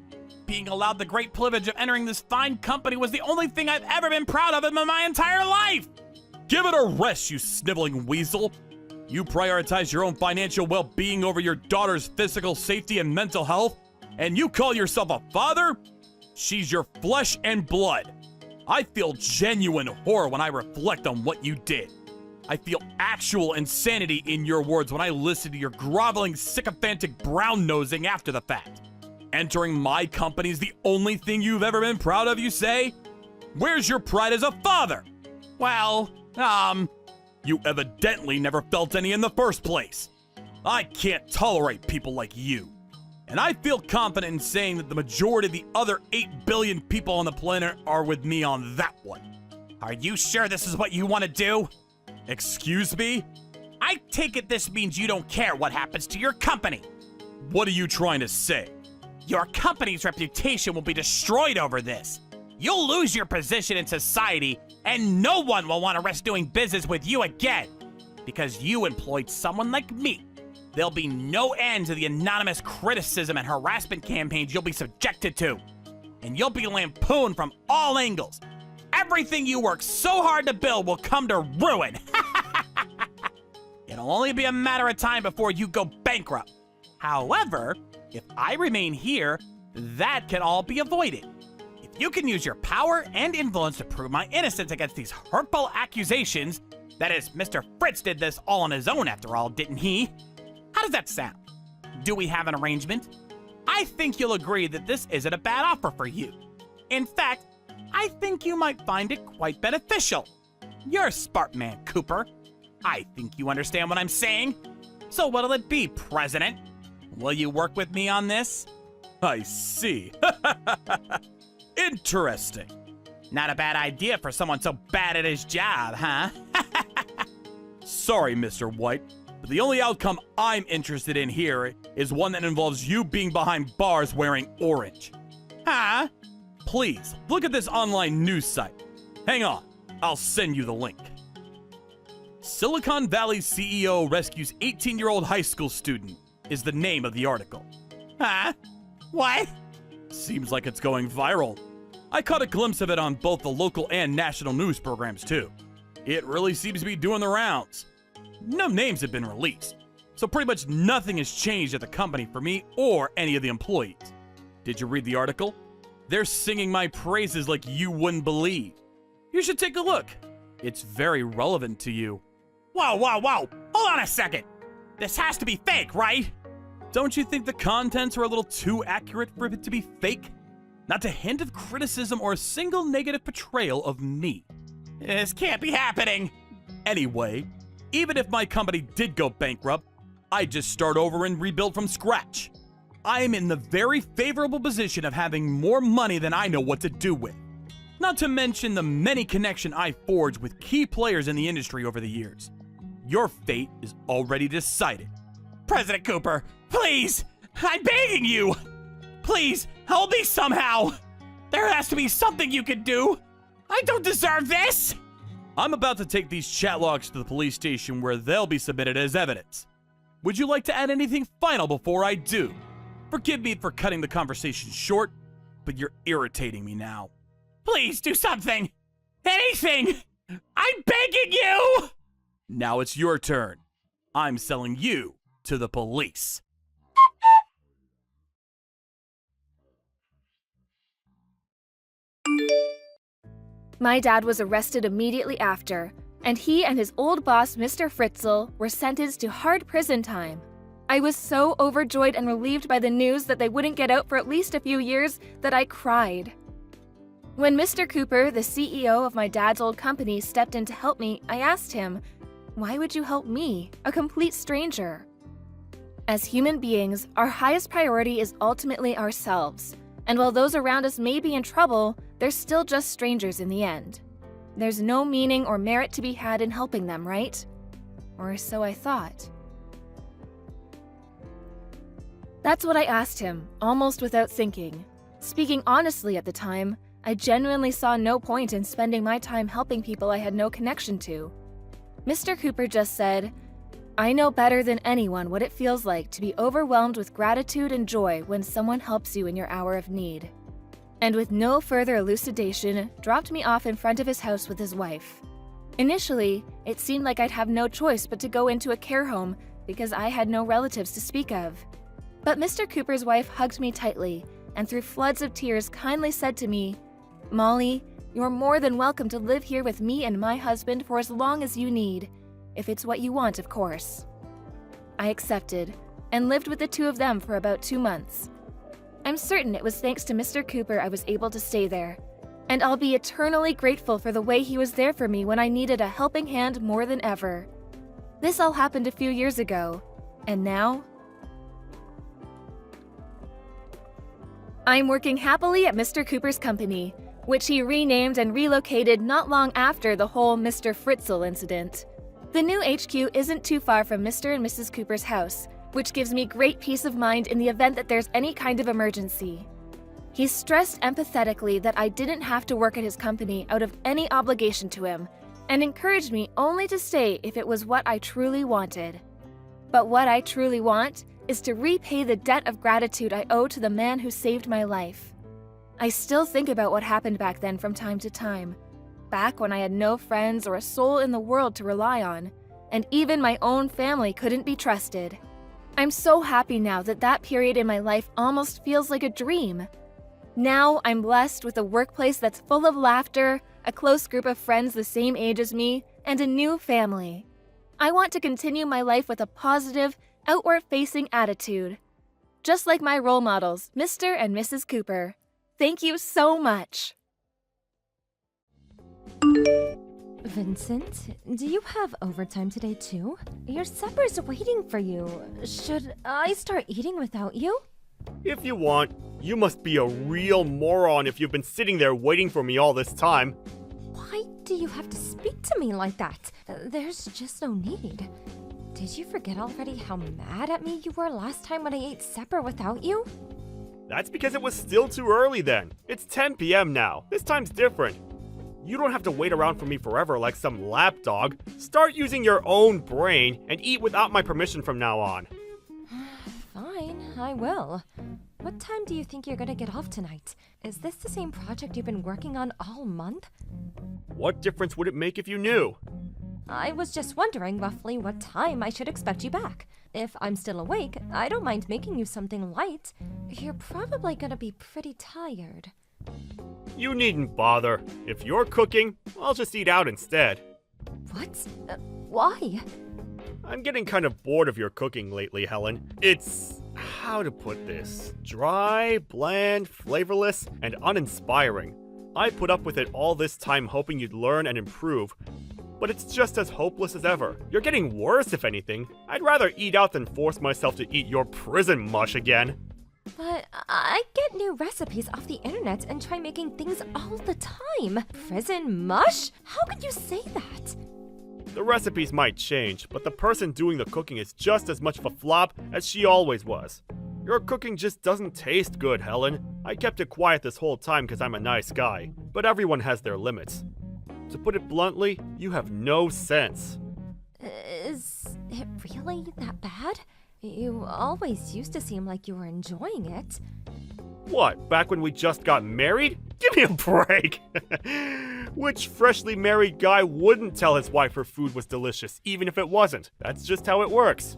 Being allowed the great privilege of entering this fine company was the only thing I've ever been proud of in my entire life. Give it a rest, you sniveling weasel. You prioritize your own financial well-being over your daughter's physical safety and mental health, and you call yourself a father? She's your flesh and blood. I feel genuine horror when I reflect on what you did. I feel actual insanity in your words when I listen to your groveling, sycophantic brown-nosing after the fact. Entering my company's the only thing you've ever been proud of, you say? Where's your pride as a father? Well, You evidently never felt any in the first place. I can't tolerate people like you. And I feel confident in saying that the majority of the other 8 billion people on the planet are with me on that one. Are you sure this is what you want to do? Excuse me? I take it this means you don't care what happens to your company. What are you trying to say? Your company's reputation will be destroyed over this. You'll lose your position in society, and no one will want to risk doing business with you again. Because you employed someone like me. There'll be no end to the anonymous criticism and harassment campaigns you'll be subjected to. And you'll be lampooned from all angles. Everything you worked so hard to build will come to ruin. It'll only be a matter of time before you go bankrupt. However, if I remain here, that can all be avoided. If you can use your power and influence to prove my innocence against these hurtful accusations, that is, Mr. Fritz did this all on his own after all, didn't he? How does that sound? Do we have an arrangement? I think you'll agree that this isn't a bad offer for you. In fact, I think you might find it quite beneficial. You're a smart man, Cooper. I think you understand what I'm saying. So what'll it be, President? Will you work with me on this? I see. Interesting. Not a bad idea for someone so bad at his job, huh? Sorry, Mr. White, but the only outcome I'm interested in here is one that involves you being behind bars wearing orange. Huh? Please, look at this online news site. Hang on, I'll send you the link. Silicon Valley CEO rescues 18-year-old high school student is the name of the article. Huh? What? Seems like it's going viral. I caught a glimpse of it on both the local and national news programs too. It really seems to be doing the rounds. No names have been released, so pretty much nothing has changed at the company for me or any of the employees. Did you read the article? They're singing my praises like you wouldn't believe. You should take a look. It's very relevant to you. Whoa, whoa, whoa! Hold on a second! This has to be fake, right? Don't you think the contents are a little too accurate for it to be fake? Not a hint of criticism or a single negative portrayal of me. This can't be happening. Anyway, even if my company did go bankrupt, I'd just start over and rebuild from scratch. I am in the very favorable position of having more money than I know what to do with. Not to mention the many connections I forged with key players in the industry over the years. Your fate is already decided. President Cooper, please! I'm begging you! Please, help me somehow! There has to be something you can do! I don't deserve this! I'm about to take these chat logs to the police station where they'll be submitted as evidence. Would you like to add anything final before I do? Forgive me for cutting the conversation short, but you're irritating me now. Please do something! Anything! I'm begging you! Now it's your turn. I'm selling you to the police. My dad was arrested immediately after, and he and his old boss, Mr. Fritzl, were sentenced to hard prison time. I was so overjoyed and relieved by the news that they wouldn't get out for at least a few years that I cried. When Mr. Cooper, the CEO of my dad's old company, stepped in to help me, I asked him, "Why would you help me, a complete stranger?" As human beings, our highest priority is ultimately ourselves, and while those around us may be in trouble, they're still just strangers in the end. There's no meaning or merit to be had in helping them, right? Or so I thought. That's what I asked him, almost without thinking. Speaking honestly at the time, I genuinely saw no point in spending my time helping people I had no connection to. Mr. Cooper just said, "I know better than anyone what it feels like to be overwhelmed with gratitude and joy when someone helps you in your hour of need." And with no further elucidation, dropped me off in front of his house with his wife. Initially, it seemed like I'd have no choice but to go into a care home because I had no relatives to speak of. But Mr. Cooper's wife hugged me tightly and through floods of tears kindly said to me, "Molly, you're more than welcome to live here with me and my husband for as long as you need, if it's what you want, of course." I accepted and lived with the two of them for about 2 months. I'm certain it was thanks to Mr. Cooper I was able to stay there, and I'll be eternally grateful for the way he was there for me when I needed a helping hand more than ever. This all happened a few years ago, and now I'm working happily at Mr. Cooper's company, which he renamed and relocated not long after the whole Mr. Fritzl incident. The new HQ isn't too far from Mr. and Mrs. Cooper's house, which gives me great peace of mind in the event that there's any kind of emergency. He stressed empathetically that I didn't have to work at his company out of any obligation to him, and encouraged me only to stay if it was what I truly wanted. But what I truly want is to repay the debt of gratitude I owe to the man who saved my life. I still think about what happened back then from time to time, back when I had no friends or a soul in the world to rely on, and even my own family couldn't be trusted. I'm so happy now that that period in my life almost feels like a dream. Now I'm blessed with a workplace that's full of laughter, a close group of friends the same age as me, and a new family. I want to continue my life with a positive, outward-facing attitude. Just like my role models, Mr. and Mrs. Cooper. Thank you so much. Vincent, do you have overtime today too? Your supper's waiting for you. Should I start eating without you? If you want. You must be a real moron if you've been sitting there waiting for me all this time. Why do you have to speak to me like that? There's just no need. Did you forget already how mad at me you were last time when I ate supper without you? That's because it was still too early then. It's 10 p.m. now. This time's different. You don't have to wait around for me forever like some lapdog. Start using your own brain and eat without my permission from now on. Fine, I will. What time do you think you're gonna get off tonight? Is this the same project you've been working on all month? What difference would it make if you knew? I was just wondering roughly what time I should expect you back. If I'm still awake, I don't mind making you something light. You're probably gonna be pretty tired. You needn't bother. If you're cooking, I'll just eat out instead. What? Why? I'm getting kind of bored of your cooking lately, Helen. It's, how to put this, dry, bland, flavorless, and uninspiring. I put up with it all this time hoping you'd learn and improve, but it's just as hopeless as ever. You're getting worse, if anything. I'd rather eat out than force myself to eat your prison mush again. But I get new recipes off the internet and try making things all the time. Prison mush? How could you say that? The recipes might change, but the person doing the cooking is just as much of a flop as she always was. Your cooking just doesn't taste good, Helen. I kept it quiet this whole time because I'm a nice guy, but everyone has their limits. To put it bluntly, you have no sense. Is it really that bad? You always used to seem like you were enjoying it. What, back when we just got married? Give me a break! Which freshly married guy wouldn't tell his wife her food was delicious, even if it wasn't? That's just how it works.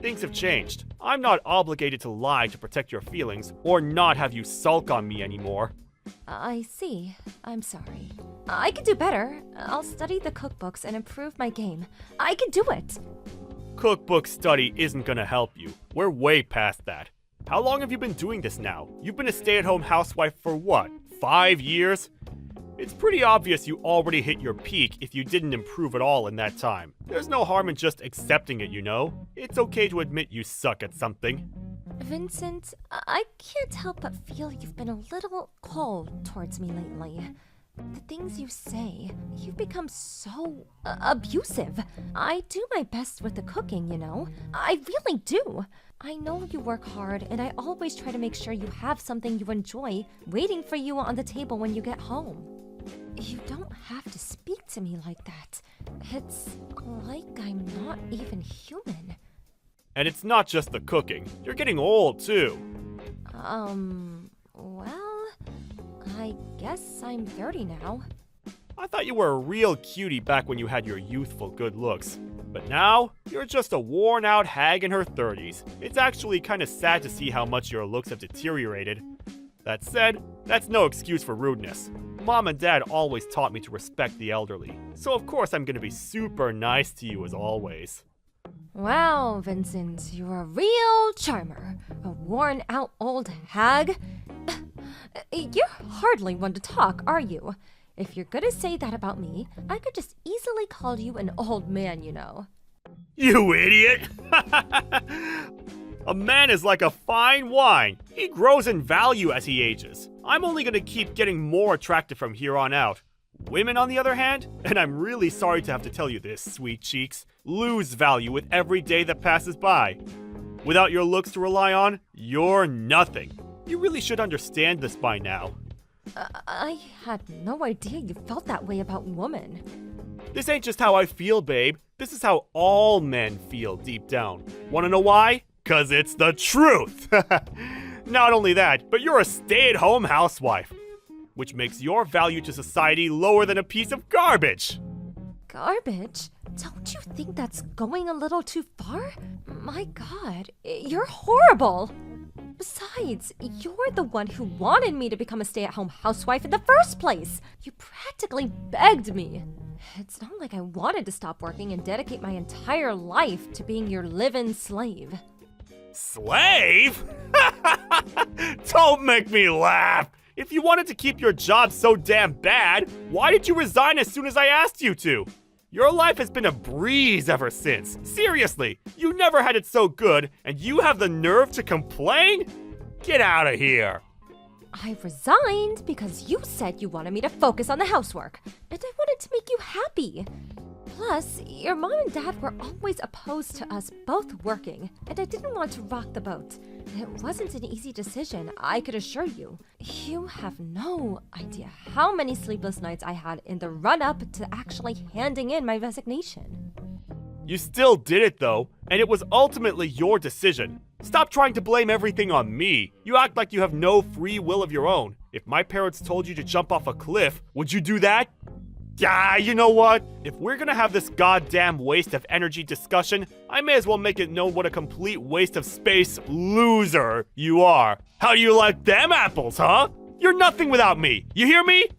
Things have changed. I'm not obligated to lie to protect your feelings, or not have you sulk on me anymore. I see. I'm sorry. I could do better. I'll study the cookbooks and improve my game. I can do it! Cookbook study isn't gonna help you. We're way past that. How long have you been doing this now? You've been a stay-at-home housewife for what, 5 years? It's pretty obvious you already hit your peak if you didn't improve at all in that time. There's no harm in just accepting it, you know? It's okay to admit you suck at something. Vincent, I can't help but feel you've been a little cold towards me lately. The things you say, you've become so abusive. I do my best with the cooking, you know? I really do. I know you work hard, and I always try to make sure you have something you enjoy waiting for you on the table when you get home. You don't have to speak to me like that. It's like I'm not even human. And it's not just the cooking. You're getting old, too. Well, I guess I'm 30 now. I thought you were a real cutie back when you had your youthful good looks. But now, you're just a worn-out hag in her 30s. It's actually kind of sad to see how much your looks have deteriorated. That said, that's no excuse for rudeness. Mom and Dad always taught me to respect the elderly, so of course I'm gonna be super nice to you as always. Wow, Vincent, you're a real charmer. A worn-out old hag. You're hardly one to talk, are you? If you're gonna say that about me, I could just easily call you an old man, you know. You idiot! A man is like a fine wine. He grows in value as he ages. I'm only gonna keep getting more attractive from here on out. Women, on the other hand, and I'm really sorry to have to tell you this, sweet cheeks, lose value with every day that passes by. Without your looks to rely on, you're nothing. You really should understand this by now. I had no idea you felt that way about women. This ain't just how I feel, babe. This is how all men feel deep down. Wanna know why? 'Cause it's the truth! Not only that, but you're a stay-at-home housewife, which makes your value to society lower than a piece of garbage. Garbage? Don't you think that's going a little too far? My God, you're horrible! Besides, you're the one who wanted me to become a stay-at-home housewife in the first place! You practically begged me! It's not like I wanted to stop working and dedicate my entire life to being your live-in slave. Slave? Don't make me laugh! If you wanted to keep your job so damn bad, why did you resign as soon as I asked you to? Your life has been a breeze ever since. Seriously, you never had it so good, and you have the nerve to complain? Get out of here. I resigned because you said you wanted me to focus on the housework, and I wanted to make you happy. Plus, your mom and dad were always opposed to us both working, and I didn't want to rock the boat. It wasn't an easy decision, I could assure you. You have no idea how many sleepless nights I had in the run-up to actually handing in my resignation. You still did it though, and it was ultimately your decision. Stop trying to blame everything on me. You act like you have no free will of your own. If my parents told you to jump off a cliff, would you do that? Yeah, you know what? If we're gonna have this goddamn waste of energy discussion, I may as well make it known what a complete waste of space loser you are. How do you like them apples, huh? You're nothing without me. You hear me?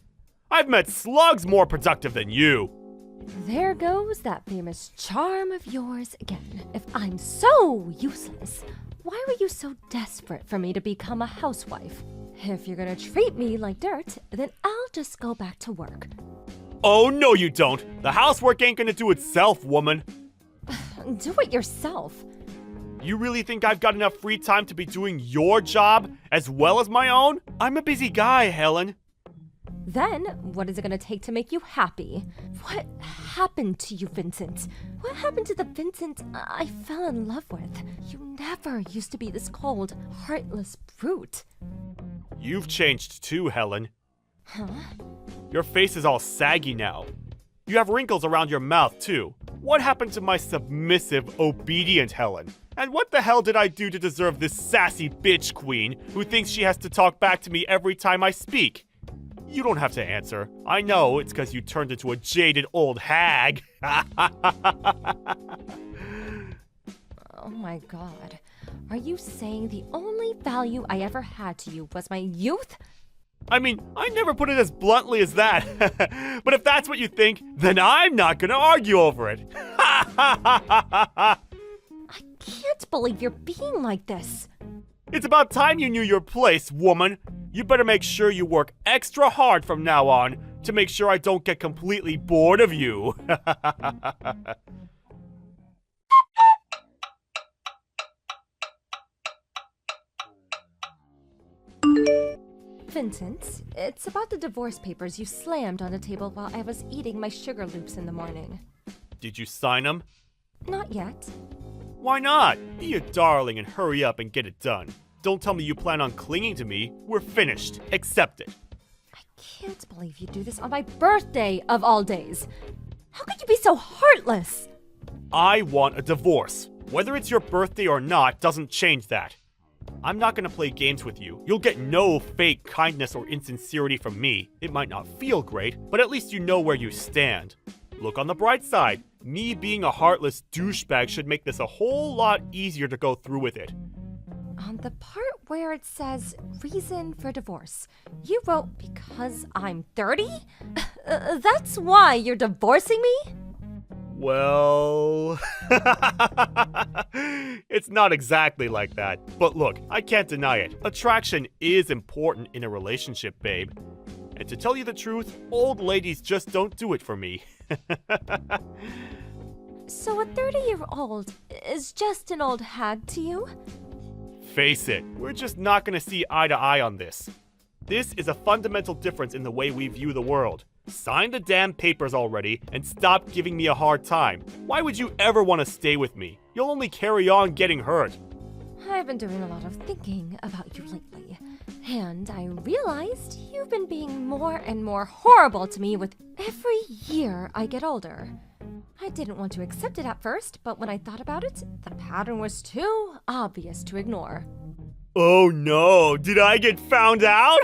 I've met slugs more productive than you. There goes that famous charm of yours again. If I'm so useless, why were you so desperate for me to become a housewife? If you're gonna treat me like dirt, then I'll just go back to work. Oh, no you don't. The housework ain't gonna do itself, woman. Do it yourself. You really think I've got enough free time to be doing your job as well as my own? I'm a busy guy, Helen. Then, what is it gonna take to make you happy? What happened to you, Vincent? What happened to the Vincent I fell in love with? You never used to be this cold, heartless brute. You've changed too, Helen. Huh? Your face is all saggy now. You have wrinkles around your mouth too. What happened to my submissive, obedient Helen? And what the hell did I do to deserve this sassy bitch queen who thinks she has to talk back to me every time I speak? You don't have to answer. I know it's because you turned into a jaded old hag. Oh my god. Are you saying the only value I ever had to you was my youth? I mean, I never put it as bluntly as that. But if that's what you think, then I'm not gonna argue over it. I can't believe you're being like this. It's about time you knew your place, woman. You better make sure you work extra hard from now on to make sure I don't get completely bored of you. Vincent, it's about the divorce papers you slammed on the table while I was eating my sugar loops in the morning. Did you sign them? Not yet. Why not? Be a darling and hurry up and get it done. Don't tell me you plan on clinging to me. We're finished. Accept it. I can't believe you do this on my birthday of all days. How could you be so heartless? I want a divorce. Whether it's your birthday or not doesn't change that. I'm not gonna play games with you. You'll get no fake kindness or insincerity from me. It might not feel great, but at least you know where you stand. Look on the bright side. Me being a heartless douchebag should make this a whole lot easier to go through with it. On the part where it says reason for divorce, you wrote because I'm 30? That's why you're divorcing me? Well, it's not exactly like that. But look, I can't deny it. Attraction is important in a relationship, babe. And to tell you the truth, old ladies just don't do it for me. So a 30-year-old is just an old hag to you? Face it, we're just not gonna see eye to eye on this. This is a fundamental difference in the way we view the world. Sign the damn papers already and stop giving me a hard time. Why would you ever want to stay with me? You'll only carry on getting hurt. I've been doing a lot of thinking about you lately, and I realized you've been being more and more horrible to me with every year I get older. I didn't want to accept it at first, but when I thought about it, the pattern was too obvious to ignore. Oh no, did I get found out?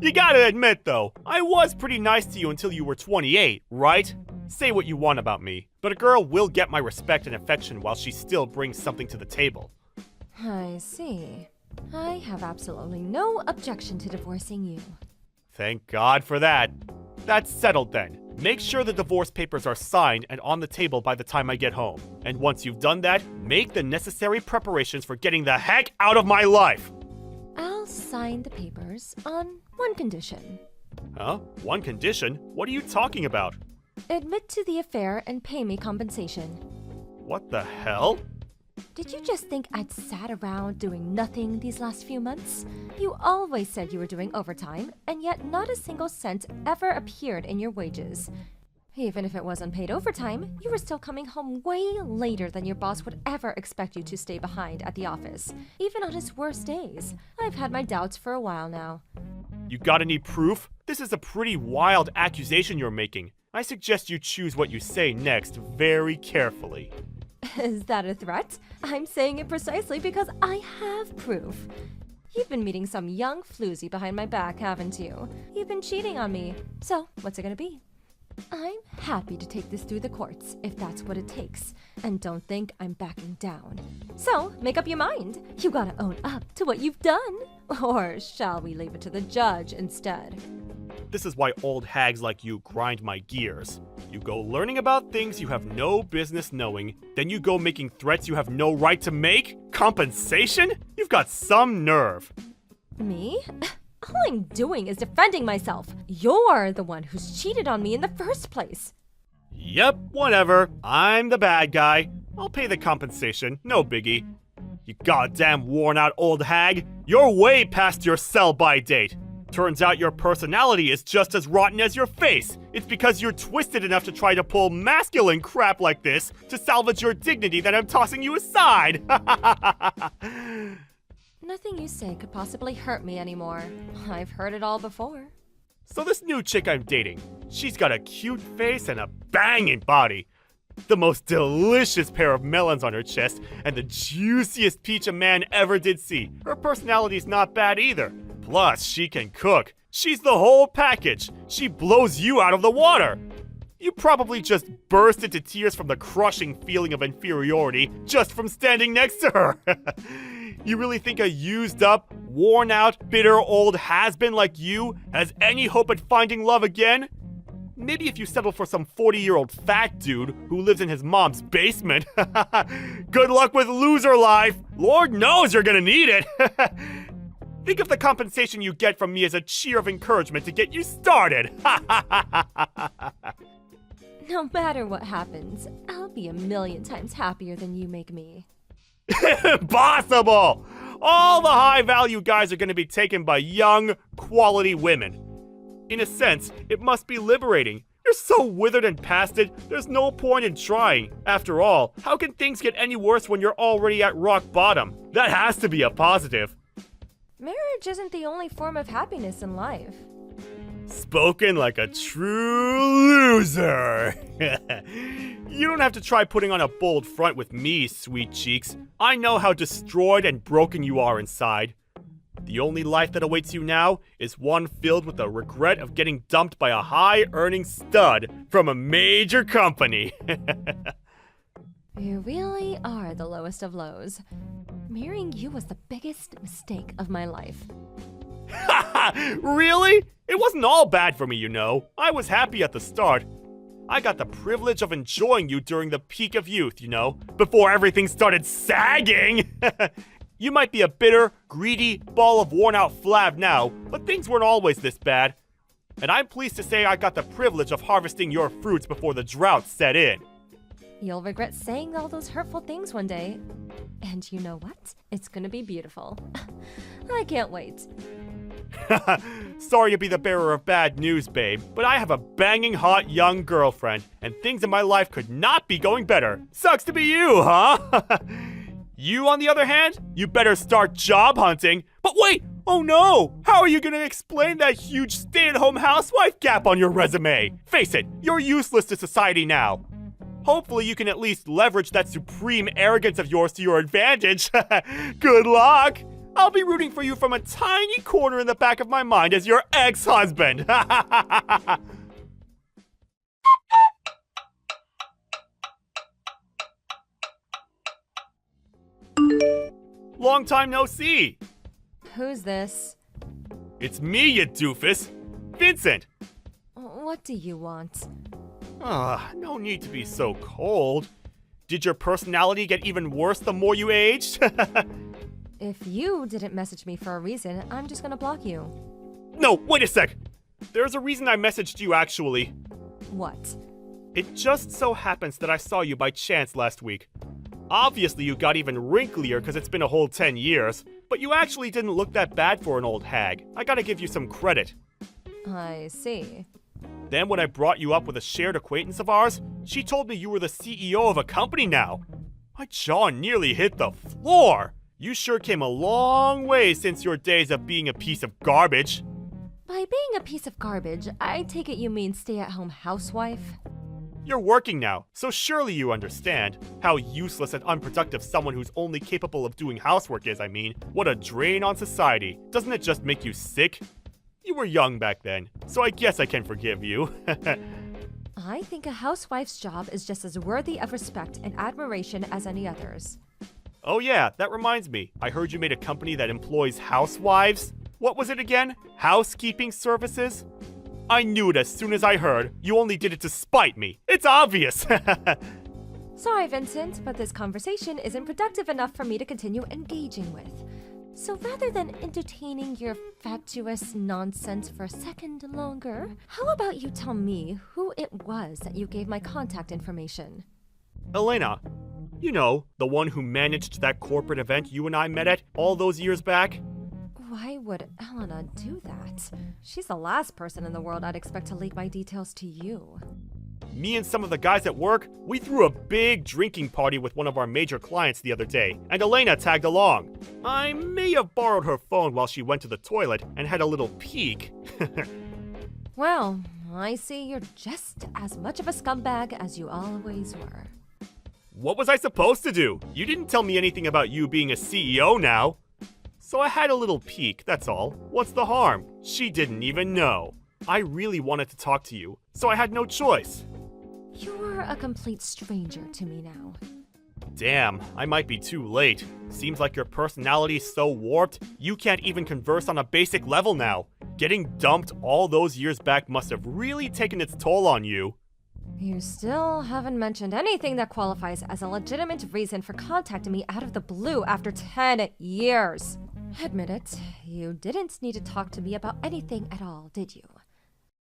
You gotta admit though, I was pretty nice to you until you were 28, right? Say what you want about me, but a girl will get my respect and affection while she still brings something to the table. I see. I have absolutely no objection to divorcing you. Thank God for that. That's settled then. Make sure the divorce papers are signed and on the table by the time I get home. And once you've done that, make the necessary preparations for getting the heck out of my life! I'll sign the papers on one condition. Huh? One condition? What are you talking about? Admit to the affair and pay me compensation. What the hell? Did you just think I'd sat around doing nothing these last few months? You always said you were doing overtime, and yet not a single cent ever appeared in your wages. Even if it was unpaid overtime, you were still coming home way later than your boss would ever expect you to stay behind at the office, even on his worst days. I've had my doubts for a while now. You got any proof? This is a pretty wild accusation you're making. I suggest you choose what you say next very carefully. Is that a threat? I'm saying it precisely because I have proof. You've been meeting some young floozy behind my back, haven't you? You've been cheating on me. So, what's it gonna be? I'm happy to take this through the courts, if that's what it takes. And don't think I'm backing down. So, make up your mind. You gotta own up to what you've done. Or shall we leave it to the judge instead? this is why old hags like you grind my gears. You go learning about things you have no business knowing, then you go making threats you have no right to make? Compensation? You've got some nerve. Me? All I'm doing is defending myself. You're the one who's cheated on me in the first place. Yep, whatever. I'm the bad guy. I'll pay the compensation, no biggie. You goddamn worn-out old hag. You're way past your sell-by date. Turns out your personality is just as rotten as your face. It's because you're twisted enough to try to pull masculine crap like this to salvage your dignity that I'm tossing you aside. Nothing you say could possibly hurt me anymore. I've heard it all before. So this new chick I'm dating, she's got a cute face and a banging body. The most delicious pair of melons on her chest and the juiciest peach a man ever did see. Her personality's not bad either. Plus, she can cook. She's the whole package. She blows you out of the water. You probably just burst into tears from the crushing feeling of inferiority just from standing next to her. You really think a used up, worn out, bitter old has-been like you has any hope at finding love again? Maybe if you settle for some 40-year-old fat dude who lives in his mom's basement. Good luck with loser life. Lord knows you're gonna need it. Think of the compensation you get from me as a cheer of encouragement to get you started. No matter what happens, I'll be a million times happier than you make me. Impossible! All the high-value guys are gonna be taken by young, quality women. In a sense, it must be liberating. You're so withered and past it, there's no point in trying. After all, how can things get any worse when you're already at rock bottom? That has to be a positive. Marriage isn't the only form of happiness in life. Spoken like a true loser. You don't have to try putting on a bold front with me, sweet cheeks. I know how destroyed and broken you are inside. The only life that awaits you now is one filled with the regret of getting dumped by a high-earning stud from a major company. You really are the lowest of lows. Marrying you was the biggest mistake of my life. Really? It wasn't all bad for me, you know. I was happy at the start. I got the privilege of enjoying you during the peak of youth, you know, before everything started sagging. You might be a bitter, greedy ball of worn-out flab now, but things weren't always this bad. And I'm pleased to say I got the privilege of harvesting your fruits before the drought set in. You'll regret saying all those hurtful things one day. And you know what? It's gonna be beautiful. I can't wait. Sorry to be the bearer of bad news, babe, but I have a banging hot young girlfriend, and things in my life could not be going better. Sucks to be you, huh? You, on the other hand, you better start job hunting. But wait! Oh no! How are you gonna explain that huge stay-at-home housewife gap on your resume? Face it, you're useless to society now. Hopefully you can at least leverage that supreme arrogance of yours to your advantage. Good luck! I'll be rooting for you from a tiny corner in the back of my mind as your ex-husband. Long time no see. Who's this? It's me, you doofus. Vincent. What do you want? No need to be so cold. Did your personality get even worse the more you aged? If you didn't message me for a reason, I'm just gonna block you. No, wait a sec. There's a reason I messaged you, actually. What? It just so happens that I saw you by chance last week. Obviously, you got even wrinklier because it's been a whole 10 years, but you actually didn't look that bad for an old hag. I gotta give you some credit. I see. Then when I brought you up with a shared acquaintance of ours, she told me you were the CEO of a company now. My jaw nearly hit the floor. You sure came a long way since your days of being a piece of garbage. By being a piece of garbage, I take it you mean stay-at-home housewife? You're working now, so surely you understand how useless and unproductive someone who's only capable of doing housework is, I mean. What a drain on society. Doesn't it just make you sick? You were young back then, so I guess I can forgive you. I think a housewife's job is just as worthy of respect and admiration as any others. Oh yeah, that reminds me. I heard you made a company that employs housewives. What was it again? Housekeeping services? I knew it as soon as I heard. You only did it to spite me. It's obvious. Sorry, Vincent, but this conversation isn't productive enough for me to continue engaging with. So rather than entertaining your fatuous nonsense for a second longer, how about you tell me who it was that you gave my contact information? Elena, you know, the one who managed that corporate event you and I met at all those years back? Why would Elena do that? She's the last person in the world I'd expect to leak my details to you. Me and some of the guys at work, we threw a big drinking party with one of our major clients the other day, and Elena tagged along. I may have borrowed her phone while she went to the toilet and had a little peek. Well, I see you're just as much of a scumbag as you always were. What was I supposed to do? You didn't tell me anything about you being a CEO now. So I had a little peek, that's all. What's the harm? She didn't even know. I really wanted to talk to you, so I had no choice. You're a complete stranger to me now. Damn, I might be too late. Seems like your personality's so warped, you can't even converse on a basic level now. Getting dumped all those years back must have really taken its toll on you. You still haven't mentioned anything that qualifies as a legitimate reason for contacting me out of the blue after 10 years. Admit it, you didn't need to talk to me about anything at all, did you?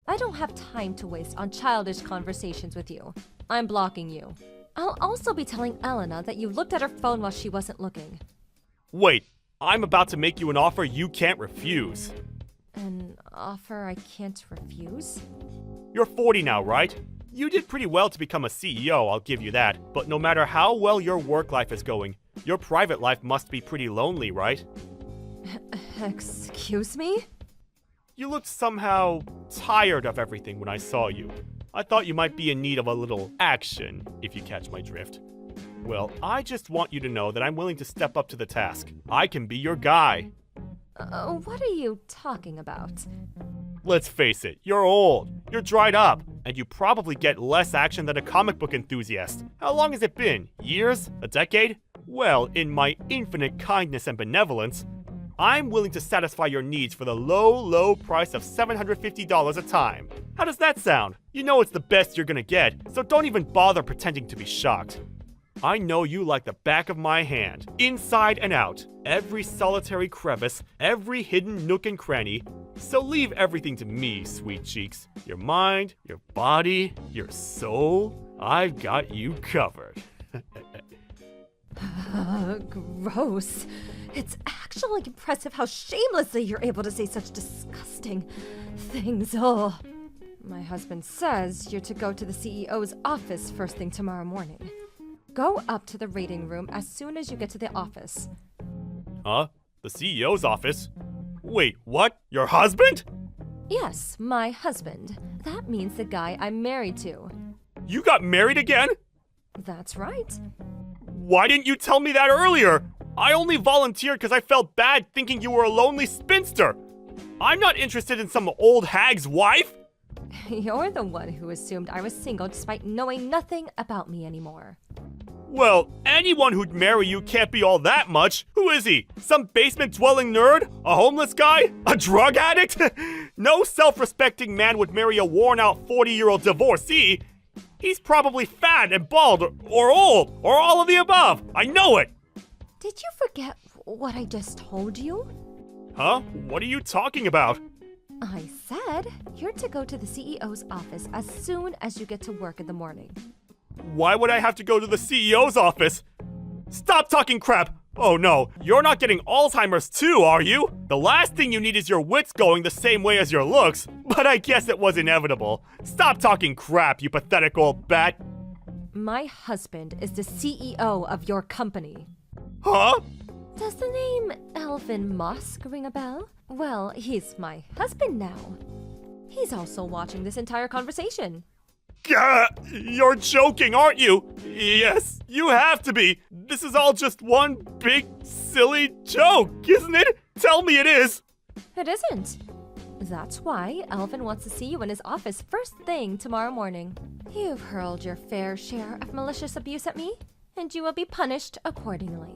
I don't have time to waste on childish conversations with you. I'm blocking you. I'll also be telling Elena that you looked at her phone while she wasn't looking. Wait, I'm about to make you an offer you can't refuse. An offer I can't refuse? You're 40 now, right? You did pretty well to become a CEO, I'll give you that. But no matter how well your work life is going, your private life must be pretty lonely, right? Excuse me? You looked somehow tired of everything when I saw you. I thought you might be in need of a little action, if you catch my drift. Well, I just want you to know that I'm willing to step up to the task. I can be your guy. What are you talking about? Let's face it, you're old, you're dried up, and you probably get less action than a comic book enthusiast. How long has it been? Years? A decade? Well, in my infinite kindness and benevolence, I'm willing to satisfy your needs for the low price of $750 a time. How does that sound? You know it's the best you're gonna get, so don't even bother pretending to be shocked. I know you like the back of my hand, inside and out, every solitary crevice, every hidden nook and cranny. So leave everything to me, sweet cheeks. Your mind, your body, your soul, I've got you covered. Gross. It's actually impressive how shamelessly you're able to say such disgusting things. Oh. My husband says you're to go to the CEO's office first thing tomorrow morning. Go up to the reading room as soon as you get to the office. Huh? The CEO's office? Wait, what? Your husband? Yes, my husband. That means the guy I'm married to. You got married again? That's right. Why didn't you tell me that earlier? I only volunteered because I felt bad thinking you were a lonely spinster. I'm not interested in some old hag's wife. You're the one who assumed I was single despite knowing nothing about me anymore. Well, anyone who'd marry you can't be all that much. Who is he? Some basement-dwelling nerd? A homeless guy? A drug addict? No self-respecting man would marry a worn-out 40-year-old divorcee. He's probably fat and bald, or old, or all of the above. I know it! Did you forget what I just told you? Huh? What are you talking about? I said you're to go to the CEO's office as soon as you get to work in the morning. Why would I have to go to the CEO's office? Stop talking crap! Oh no, you're not getting Alzheimer's too, are you? The last thing you need is your wits going the same way as your looks, but I guess it was inevitable. Stop talking crap, you pathetic old bat. My husband is the CEO of your company. Huh? Does the name Alvin Musk ring a bell? Well, he's my husband now. He's also watching this entire conversation. Gah, you're joking, aren't you? Yes, you have to be. This is all just one big, silly joke, isn't it? Tell me it is. It isn't. That's why Alvin wants to see you in his office first thing tomorrow morning. You've hurled your fair share of malicious abuse at me, and you will be punished accordingly.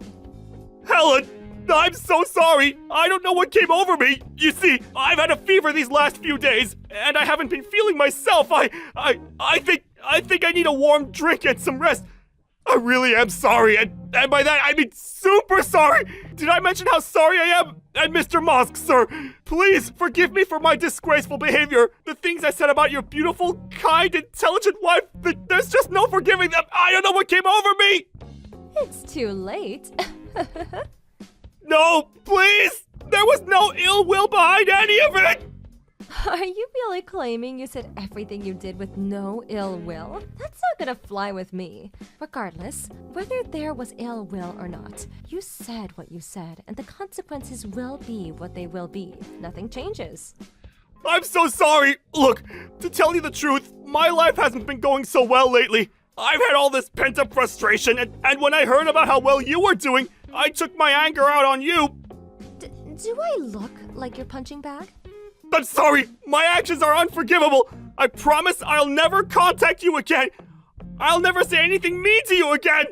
Helen, I'm so sorry. I don't know what came over me. You see, I've had a fever these last few days, and I haven't been feeling myself. I think I need a warm drink and some rest. I really am sorry, and by that I mean super sorry. Did I mention how sorry I am? And Mr. Mosk, sir, please forgive me for my disgraceful behavior. The things I said about your beautiful, kind, intelligent wife, there's just no forgiving them. I don't know what came over me. It's too late. No, please! There was no ill will behind any of it! Are you really claiming you said everything you did with no ill will? That's not gonna fly with me. Regardless, whether there was ill will or not, you said what you said, and the consequences will be what they will be. Nothing changes. I'm so sorry! Look, to tell you the truth, my life hasn't been going so well lately. I've had all this pent-up frustration, and when I heard about how well you were doing, I took my anger out on you. Do I look like your punching bag? I'm sorry, my actions are unforgivable. I promise I'll never contact you again. I'll never say anything mean to you again.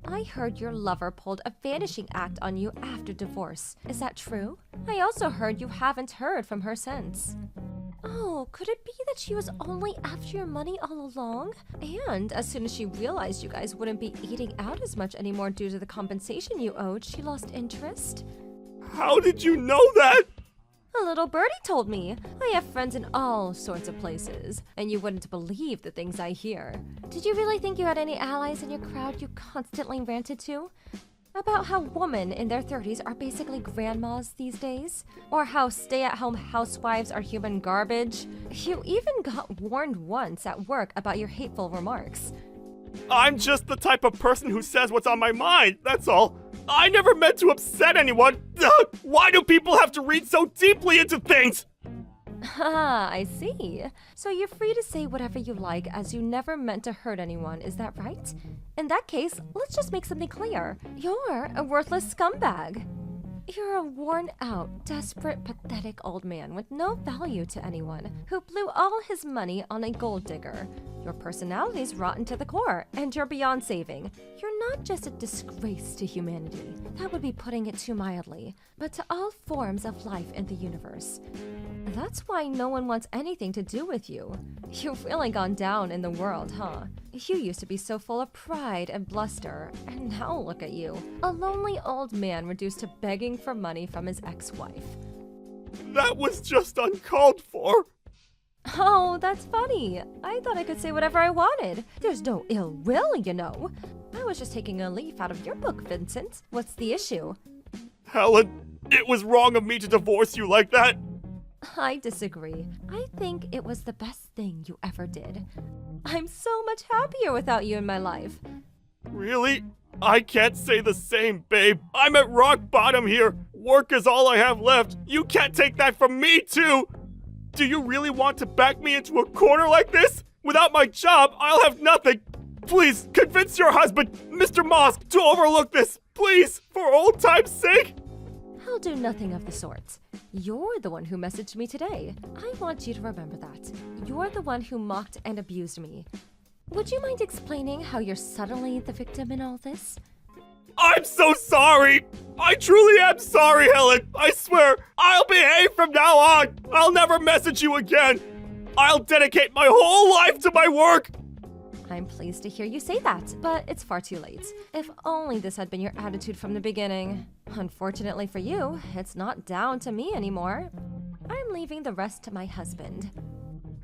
I heard your lover pulled a vanishing act on you after divorce. Is that true? I also heard you haven't heard from her since. Oh, could it be that she was only after your money all along? And as soon as she realized you guys wouldn't be eating out as much anymore due to the compensation you owed, she lost interest? How did you know that? A little birdie told me. I have friends in all sorts of places, and you wouldn't believe the things I hear. Did you really think you had any allies in your crowd you constantly ranted to? About how women in their 30s are basically grandmas these days? Or how stay-at-home housewives are human garbage? You even got warned once at work about your hateful remarks. I'm just the type of person who says what's on my mind, that's all. I never meant to upset anyone. Ugh, why do people have to read so deeply into things? Ah, I see. So you're free to say whatever you like as you never meant to hurt anyone, is that right? In that case, let's just make something clear. You're a worthless scumbag. You're a worn-out, desperate, pathetic old man with no value to anyone who blew all his money on a gold digger. Your personality's rotten to the core, and you're beyond saving. You're not just a disgrace to humanity. That would be putting it too mildly, but to all forms of life in the universe. That's why no one wants anything to do with you. You've really gone down in the world, huh? You used to be so full of pride and bluster, and now look at you. A lonely old man reduced to begging for money from his ex-wife. That was just uncalled for. Oh, that's funny. I thought I could say whatever I wanted. There's no ill will, you know. I was just taking a leaf out of your book, Vincent. What's the issue? Helen, it was wrong of me to divorce you like that. I disagree. I think it was the best thing you ever did. I'm so much happier without you in my life. Really? I can't say the same, babe. I'm at rock bottom here. Work is all I have left. You can't take that from me, too. Do you really want to back me into a corner like this? Without my job, I'll have nothing. Please, convince your husband, Mr. Mosk, to overlook this. Please, for old time's sake. I'll do nothing of the sort. You're the one who messaged me today. I want you to remember that. You're the one who mocked and abused me. Would you mind explaining how you're suddenly the victim in all this? I'm so sorry. I truly am sorry, Helen. I swear, I'll behave from now on. I'll never message you again. I'll dedicate my whole life to my work. I'm pleased to hear you say that, but it's far too late. If only this had been your attitude from the beginning. Unfortunately for you, it's not down to me anymore. I'm leaving the rest to my husband.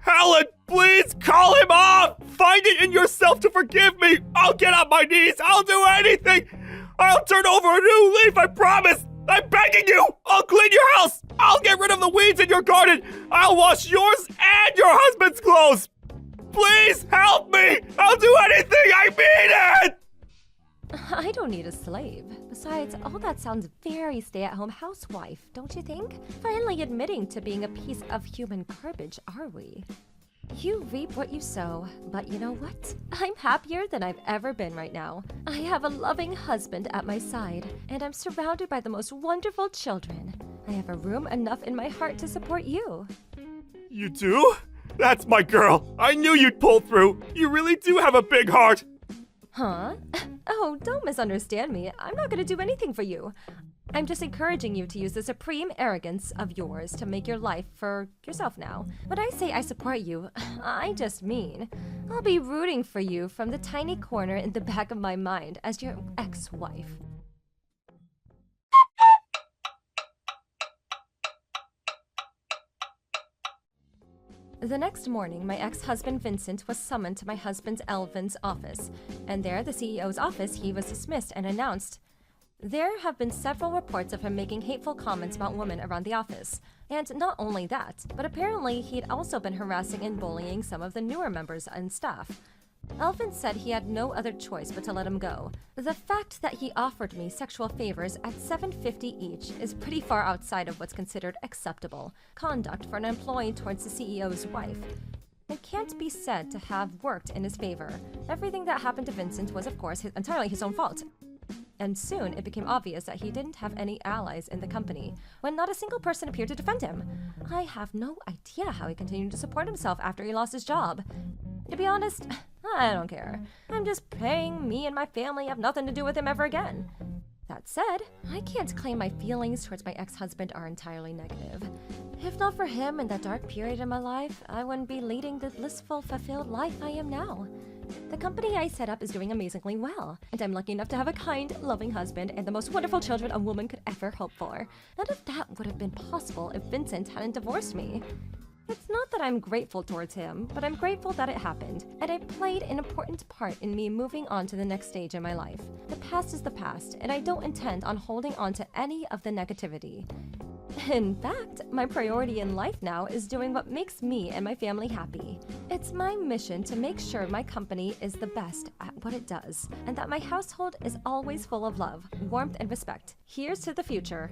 Helen, please call him off. Find it in yourself to forgive me. I'll get on my knees. I'll do anything. I'll turn over a new leaf, I promise. I'm begging you. I'll clean your house. I'll get rid of the weeds in your garden. I'll wash yours and your husband's clothes. Please help me! I'll do anything! I mean it! I don't need a slave. Besides, all that sounds very stay-at-home housewife, don't you think? Finally admitting to being a piece of human garbage, are we? You reap what you sow, but you know what? I'm happier than I've ever been right now. I have a loving husband at my side, and I'm surrounded by the most wonderful children. I have a room enough in my heart to support you. You do? That's my girl. I knew you'd pull through. You really do have a big heart. Huh? Oh, don't misunderstand me. I'm not gonna do anything for you. I'm just encouraging you to use the supreme arrogance of yours to make your life for yourself now. When I say I support you, I just mean I'll be rooting for you from the tiny corner in the back of my mind as your ex-wife. The next morning, my ex-husband Vincent was summoned to my husband Elvin's office, and there, the CEO's office, he was dismissed and announced, "There have been several reports of him making hateful comments about women around the office. And not only that, but apparently he'd also been harassing and bullying some of the newer members and staff." Elvin said he had no other choice but to let him go. The fact that he offered me sexual favors at $7.50 each is pretty far outside of what's considered acceptable conduct for an employee towards the CEO's wife. It can't be said to have worked in his favor. Everything that happened to Vincent was, of course, entirely his own fault. And soon it became obvious that he didn't have any allies in the company, when not a single person appeared to defend him. I have no idea how he continued to support himself after he lost his job. To be honest, I don't care. I'm just praying me and my family have nothing to do with him ever again. That said, I can't claim my feelings towards my ex-husband are entirely negative. If not for him in that dark period in my life, I wouldn't be leading the blissful, fulfilled life I am now. The company I set up is doing amazingly well, and I'm lucky enough to have a kind, loving husband and the most wonderful children a woman could ever hope for. None of that would have been possible if Vincent hadn't divorced me. It's not that I'm grateful towards him, but I'm grateful that it happened, and it played an important part in me moving on to the next stage in my life. The past is the past, and I don't intend on holding on to any of the negativity. In fact, my priority in life now is doing what makes me and my family happy. It's my mission to make sure my company is the best at what it does, and that my household is always full of love, warmth, and respect. Here's to the future.